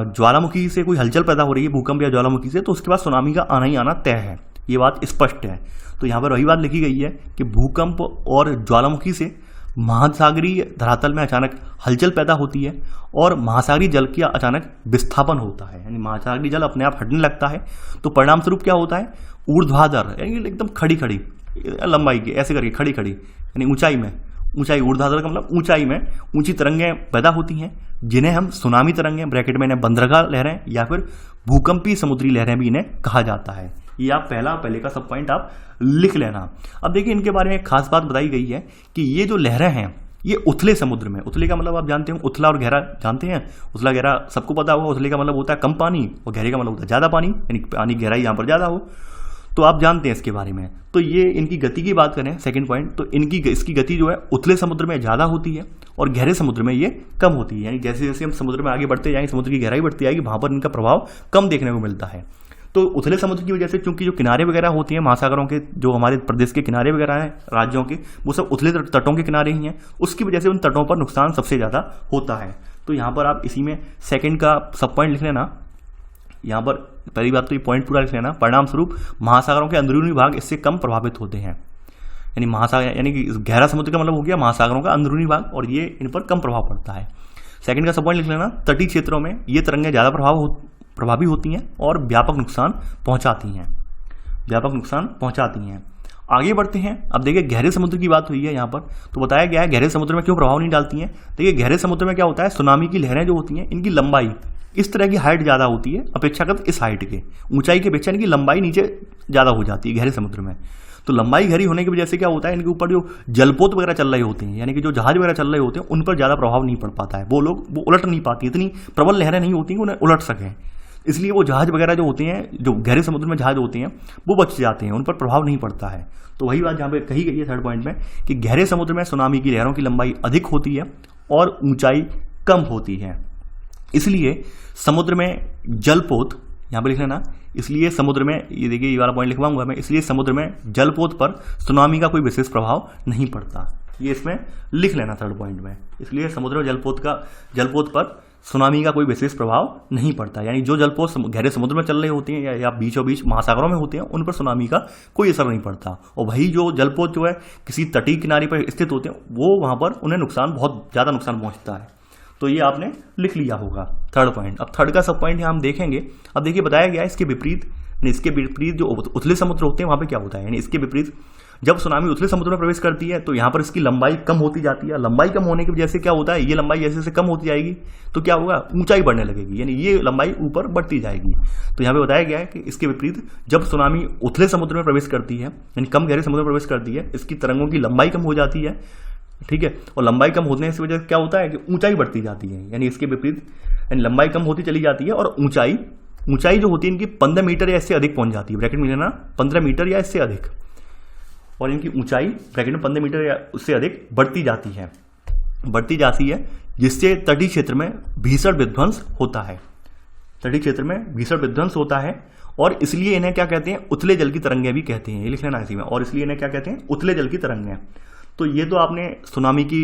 ज्वालामुखी से कोई हलचल पैदा हो रही है, भूकंप या ज्वालामुखी से, तो उसके बाद सुनामी का आना ही आना तय है, ये बात स्पष्ट है। तो यहाँ पर वही बात लिखी गई है कि भूकंप और ज्वालामुखी से महासागरीय धरातल में अचानक हलचल पैदा होती है और महासागरीय जल का अचानक विस्थापन होता है, यानी महासागरीय जल अपने आप हटने लगता है। तो परिणाम स्वरूप क्या होता है, ऊर्ध्वाधर यानी एकदम खड़ी खड़ी लंबाई की, ऐसे करके खड़ी खड़ी, यानी ऊंचाई में, ऊंचाई, ऊर्ध्वाधर का मतलब ऊंचाई में ऊंची तरंगें पैदा होती हैं, जिन्हें हम सुनामी तरंगें, ब्रैकेट में इन्हें बंदरगाह लहरें या फिर भूकंपीय समुद्री लहरें भी इन्हें कहा जाता है। ये आप पहले का सब पॉइंट आप लिख लेना। अब देखिए इनके बारे में एक खास बात बताई गई है कि ये जो लहरें हैं ये उथले समुद्र में, उथले का मतलब आप जानते हो उथला और गहरा जानते हैं, उथला गहरा सबको पता होगा। उथले का मतलब होता है कम पानी और गहरे का मतलब होता है ज्यादा पानी, यानी पानी की गहराई यहाँ पर ज्यादा हो, तो आप जानते हैं इसके बारे में। तो ये इनकी गति की बात करें सेकंड पॉइंट, तो इसकी गति जो है उथले समुद्र में ज्यादा होती है और गहरे समुद्र में ये कम होती है। यानी जैसे जैसे हम समुद्र में आगे बढ़ते जाएंगे, समुद्र की गहराई बढ़ती जाएगी, वहां पर इनका प्रभाव कम देखने को मिलता है। तो उथले समुद्र की वजह से चूंकि जो किनारे वगैरह होती हैं महासागरों के, जो हमारे प्रदेश के किनारे वगैरह हैं राज्यों के, वो सब उथले तटों के किनारे ही हैं, उसकी वजह से उन तटों पर नुकसान सबसे ज्यादा होता है। तो यहाँ पर आप इसी में सेकंड का सब पॉइंट लिख लेना। यहाँ पर पहली बात तो ये पॉइंट पूरा लिख लेना, परिणाम स्वरूप महासागरों के अंदरूनी भाग इससे कम प्रभावित होते हैं। यानी महासागर यानी कि गहरा समुद्र का मतलब हो गया महासागरों का अंदरूनी भाग, और ये इन पर कम प्रभाव पड़ता है। सेकंड का सब पॉइंट लिख लेना, तटीय क्षेत्रों में ये तरंगें ज्यादा प्रभावी होती हैं और व्यापक नुकसान पहुंचाती हैं। आगे बढ़ते हैं। अब देखिए गहरे समुद्र की बात हुई है यहाँ पर, तो बताया गया है गहरे समुद्र में क्यों प्रभाव नहीं डालती हैं। देखिए गहरे समुद्र में क्या होता है, सुनामी की लहरें जो होती हैं इनकी लंबाई इस तरह की हाइट ज्यादा होती है अपेक्षाकृत इस हाइट के, ऊंचाई के अपेक्षा इनकी लंबाई नीचे ज्यादा हो जाती है गहरे समुद्र में। तो लंबाई गहरी होने की वजह से क्या होता है, इनके ऊपर जो जलपोत वगैरह चल रहे होते हैं, यानी कि जो जहाज वगैरह चल रहे होते हैं, उन पर ज्यादा प्रभाव नहीं पड़ पाता है। वो उलट नहीं पाती, इतनी प्रबल लहरें नहीं होती उन्हें उलट सकें, इसलिए वो जहाज वगैरह जो होते हैं, जो गहरे समुद्र में जहाज होते हैं, वो बच जाते हैं, उन पर प्रभाव नहीं पड़ता है। तो वही बात जहाँ पे कही गई है थर्ड पॉइंट में कि गहरे समुद्र में सुनामी की लहरों की लंबाई अधिक होती है और ऊंचाई कम होती है, इसलिए समुद्र में जलपोत, यहाँ पर लिख लेना, इसलिए समुद्र में, ये देखिए ये वाला पॉइंट लिखवाऊंगा मैं, इसलिए समुद्र में जलपोत पर सुनामी का कोई विशेष प्रभाव नहीं पड़ता, ये इसमें लिख लेना थर्ड पॉइंट में। इसलिए समुद्र में जलपोत पर सुनामी का कोई विशेष प्रभाव नहीं पड़ता, यानी जो जलपोत गहरे समुद्र में चल रहे होते हैं या बीचों बीच महासागरों में होते हैं, उन पर सुनामी का कोई असर नहीं पड़ता। और वही जो जलपोत जो है किसी तटीय किनारे पर स्थित होते हैं, वो वहां पर उन्हें बहुत ज्यादा नुकसान पहुंचता है। तो ये आपने लिख लिया होगा थर्ड पॉइंट। अब थर्ड का सब पॉइंट यहाँ हम देखेंगे। अब देखिए बताया गया है इसके विपरीत जो उथले समुद्र होते हैं वहाँ पे क्या होता है, यानी इसके विपरीत जब सुनामी उथले समुद्र में प्रवेश करती है तो यहाँ पर इसकी लंबाई कम होती जाती है। लंबाई कम होने की वजह से क्या होता है, ये लंबाई जैसे जैसे कम होती जाएगी तो क्या होगा, ऊंचाई बढ़ने लगेगी, यानी ये लंबाई ऊपर बढ़ती जाएगी। तो यहाँ पे बताया गया है कि इसके विपरीत जब सुनामी उथले समुद्र में प्रवेश करती है, यानी कम गहरे समुद्र में प्रवेश करती है, इसकी तरंगों की लंबाई कम हो जाती है, ठीक है। और लंबाई कम होने की वजह से क्या होता है कि ऊंचाई बढ़ती जाती है, यानी इसके विपरीत यानी लंबाई कम होती चली जाती है और ऊंचाई जो होती है इनकी 15 मीटर या इससे अधिक पहुंच जाती है। ब्रैकेट में लेना 15 मीटर या इससे अधिक, और इनकी ऊंचाई ब्रैकेट में 15 मीटर या उससे अधिक बढ़ती जाती है, जिससे तटीय क्षेत्र में भीषण विध्वंस होता है। और इसलिए इन्हें क्या कहते हैं, उथले जल की तरंगें भी कहते हैं, ये लिख लेना इसी में। और इसलिए इन्हें क्या कहते हैं, उथले जल की तरंगें। तो ये तो आपने सुनामी की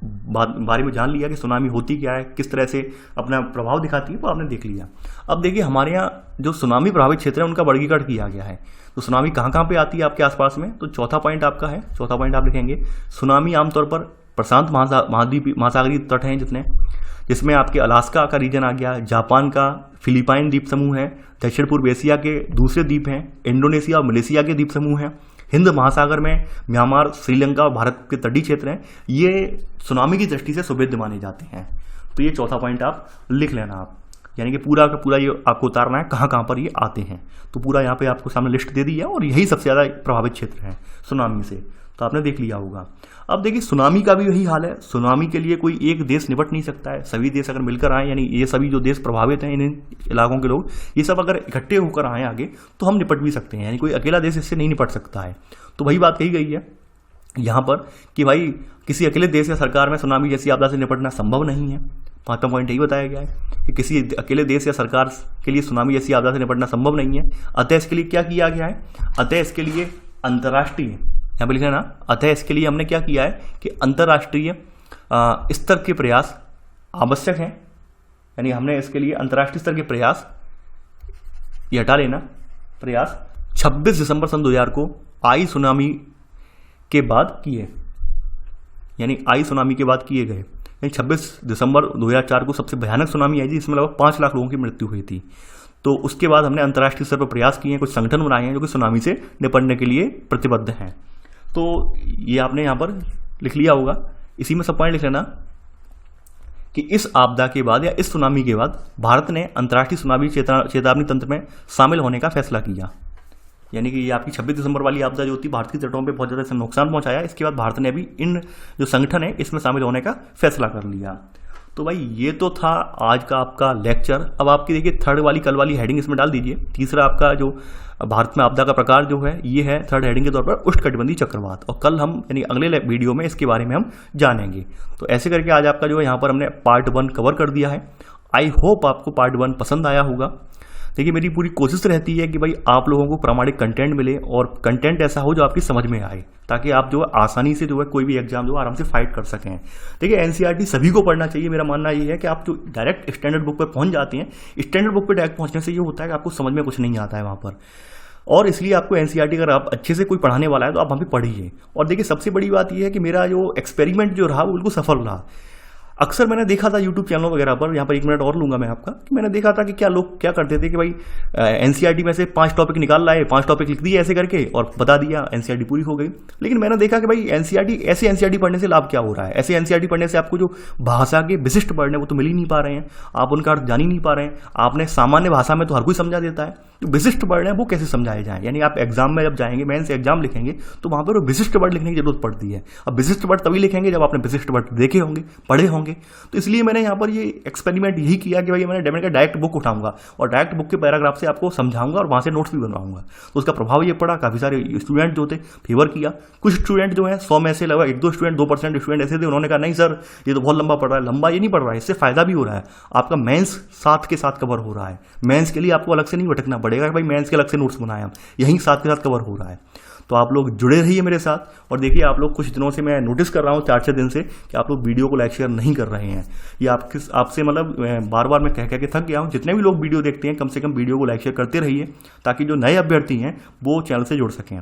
बारे में जान लिया कि सुनामी होती क्या है, किस तरह से अपना प्रभाव दिखाती है, वो आपने देख लिया। अब देखिए हमारे यहाँ जो सुनामी प्रभावित क्षेत्र है उनका वर्गीकरण किया गया है। तो सुनामी कहाँ कहाँ पे आती है आपके आसपास में, तो चौथा पॉइंट आपका है, चौथा पॉइंट आप लिखेंगे सुनामी आमतौर पर प्रशांत महासागरीय तट हैं जिसमें आपके अलास्का का रीजन आ गया, जापान का फिलीपाइन द्वीप समूह है, दक्षिण पूर्व एशिया के दूसरे द्वीप हैं, इंडोनेशिया और मलेशिया के द्वीप समूह हैं, हिंद महासागर में म्यांमार, श्रीलंका और भारत के तटीय क्षेत्र हैं, ये सुनामी की दृष्टि से सुवेद्य माने जाते हैं। तो ये चौथा पॉइंट आप लिख लेना आप, यानी कि पूरा का पूरा ये आपको उतारना है कहाँ कहाँ पर ये आते हैं। तो पूरा यहाँ पे आपको सामने लिस्ट दे दी है और यही सबसे ज़्यादा प्रभावित क्षेत्र है सुनामी से, तो आपने देख लिया होगा। अब देखिए सुनामी का भी यही हाल है, सुनामी के लिए कोई एक देश निपट नहीं सकता है, सभी देश अगर मिलकर आए, यानी ये सभी जो देश प्रभावित हैं इन इलाकों के लोग, ये सब अगर इकट्ठे होकर आए आगे तो हम निपट भी सकते हैं, यानी कोई अकेला देश इससे नहीं निपट सकता है। तो वही बात कही गई है यहाँ पर कि भाई किसी अकेले देश या सरकार में सुनामी जैसी आपदा से निपटना संभव नहीं है। पांचवा पॉइंट यही बताया गया है कि किसी अकेले देश या सरकार के लिए सुनामी जैसी आपदा से निपटना संभव नहीं है। अतः इसके लिए क्या किया गया है, अतः इसके लिए अंतर्राष्ट्रीय, यहाँ पर लिखा ना, अतः इसके लिए हमने क्या किया है कि अंतर्राष्ट्रीय स्तर के प्रयास आवश्यक हैं, यानी हमने इसके लिए अंतर्राष्ट्रीय स्तर के प्रयास, ये हटा लेना प्रयास, 26 दिसंबर सन 2000 को आई सुनामी के बाद किए, यानी आई सुनामी के बाद किए गए। 26 दिसंबर 2004 को सबसे भयानक सुनामी आई थी, इसमें लगभग 5 लाख लोगों की मृत्यु हुई थी। तो उसके बाद हमने अंतर्राष्ट्रीय स्तर पर प्रयास किए हैं, कुछ संगठन बनाए हैं जो कि सुनामी से निपटने के लिए प्रतिबद्ध हैं। तो ये आपने यहाँ पर लिख लिया होगा, इसी में सब पॉइंट लिख लेना कि इस आपदा के बाद या इस सुनामी के बाद भारत ने अंतर्राष्ट्रीय सुनामी चेतावनी तंत्र में शामिल होने का फैसला किया। यानी कि ये आपकी 26 दिसंबर वाली आपदा जो होती भारत की तटों पे बहुत ज़्यादा नुकसान पहुंचाया, इसके बाद भारत ने अभी इन जो संगठन है इसमें शामिल होने का फैसला कर लिया। तो भाई ये तो था आज का आपका लेक्चर। अब आपकी देखिए थर्ड वाली कल वाली हेडिंग इसमें डाल दीजिए। तीसरा आपका जो भारत में आपदा का प्रकार जो है ये है थर्ड हेडिंग के तौर पर उष्णकटिबंधीय चक्रवात, और कल हम यानी अगले वीडियो में इसके बारे में हम जानेंगे। तो ऐसे करके आज आपका जो है यहाँ पर हमने पार्ट 1 कवर कर दिया है। आई होप आपको पार्ट 1 पसंद आया होगा। देखिए मेरी पूरी कोशिश रहती है कि भाई आप लोगों को प्रामाणिक कंटेंट मिले और कंटेंट ऐसा हो जो आपकी समझ में आए, ताकि आप जो है आसानी से जो है कोई भी एग्जाम जो आराम से फाइट कर सकें। देखिए एनसीईआरटी सभी को पढ़ना चाहिए। मेरा मानना ये है कि आप जो डायरेक्ट स्टैंडर्ड बुक पर पहुंच जाते हैं, स्टैंडर्ड बुक पर डायरेक्ट पहुंचने से ये होता है कि आपको समझ में कुछ नहीं आता है वहाँ पर, और इसलिए आपको एनसीईआरटी अगर आप अच्छे से कोई पढ़ाने वाला है तो आप वहाँ पे पढ़िए। और देखिए सबसे बड़ी बात यह है कि मेरा जो एक्सपेरिमेंट जो रहा वो बिल्कुल सफल रहा। अक्सर मैंने देखा था यूट्यूब चैनलों वगैरह पर, यहाँ पर 1 मिनट और लूंगा मैं आपका, कि मैंने देखा था कि क्या लोग क्या करते थे कि भाई एनसीईआरटी में से 5 टॉपिक निकाल लाए, 5 टॉपिक लिख दिए ऐसे करके और बता दिया एनसीईआरटी पूरी हो गई। लेकिन मैंने देखा कि भाई एनसीईआरटी पढ़ने से लाभ क्या हो रहा है। ऐसे एनसीईआरटी पढ़ने से आपको जो भाषा के विशिष्ट वर्ड हैं वो तो मिल ही नहीं पा रहे हैं, आप उनका अर्थ जान ही नहीं पा रहे हैं। आपने सामान्य भाषा में तो हर कोई समझा देता है, जो विशिष्ट वर्ड है वो कैसे समझाए जाए। यानी आप एग्जाम में जब जाएंगे, मेंस एग्जाम लिखेंगे तो वहां पर वो विशिष्ट वर्ड लिखने की जरूरत पड़ती है। अब विशिष्ट वर्ड तभी लिखेंगे जब आपने विशिष्ट वर्ड देखे होंगे, पढ़े होंगे। तो इसलिए मैंने यहाँ पर ये एक्सपेरिमेंट यही किया कि भाई मैंने डायरेक्ट बुक उठाऊंगा और डायरेक्ट बुक के पैराग्राफ से आपको समझाऊंगा और वहां से नोट्स भी बनवाऊंगा। तो उसका प्रभाव ये पड़ा, काफी सारे स्टूडेंट जो थे फेवर किया। कुछ स्टूडेंट जो है 100 में से लगभग 1-2 स्टूडेंट 2% स्टूडेंट ऐसे थे, उन्होंने कहा नहीं सर ये तो बहुत लंबा पड़ रहा है। लंबा ये नहीं पड़ रहा है, इससे फायदा भी हो रहा है, आपका मेंस साथ के साथ कवर हो रहा है। मेंस के लिए आपको अलग से नहीं भटकना पड़ेगा भाई मेंस के अलग से नोट्स बनाए, हम यहीं साथ के साथ कवर हो रहा है। तो आप लोग जुड़े रहिए मेरे साथ। और देखिए आप लोग कुछ दिनों से मैं नोटिस कर रहा हूँ 4-6 दिन से कि आप लोग वीडियो को लाइक शेयर नहीं कर रहे हैं। ये आपसे मतलब बार बार मैं कह के थक गया हूँ। जितने भी लोग वीडियो देखते हैं कम से कम वीडियो को लाइक शेयर करते रहिए, ताकि जो नए अभ्यर्थी हैं वो चैनल से जुड़ सकें।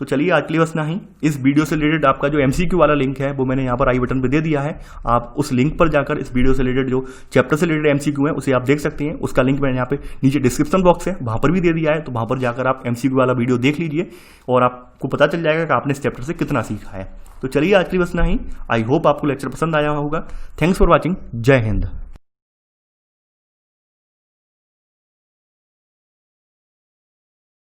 तो चलिए आज के लिए बस इतना ही। इस वीडियो से रिलेटेड आपका जो MCQ वाला लिंक है वो मैंने यहाँ पर आई बटन पे दे दिया है। आप उस लिंक पर जाकर इस वीडियो से रिलेटेड जो चैप्टर से रिलेटेड MCQ है उसे आप देख सकते हैं। उसका लिंक मैंने यहाँ पे नीचे डिस्क्रिप्शन बॉक्स है वहाँ पर भी दे दिया है, तो वहाँ पर जाकर आप MCQ वाला वीडियो देख लीजिए और आपको पता चल जाएगा कि आपने इस चैप्टर से कितना सीखा है। तो चलिए आज के लिए बस इतना ही। आई होप आपको लेक्चर पसंद आया होगा। Thanks for watching. जय हिंद।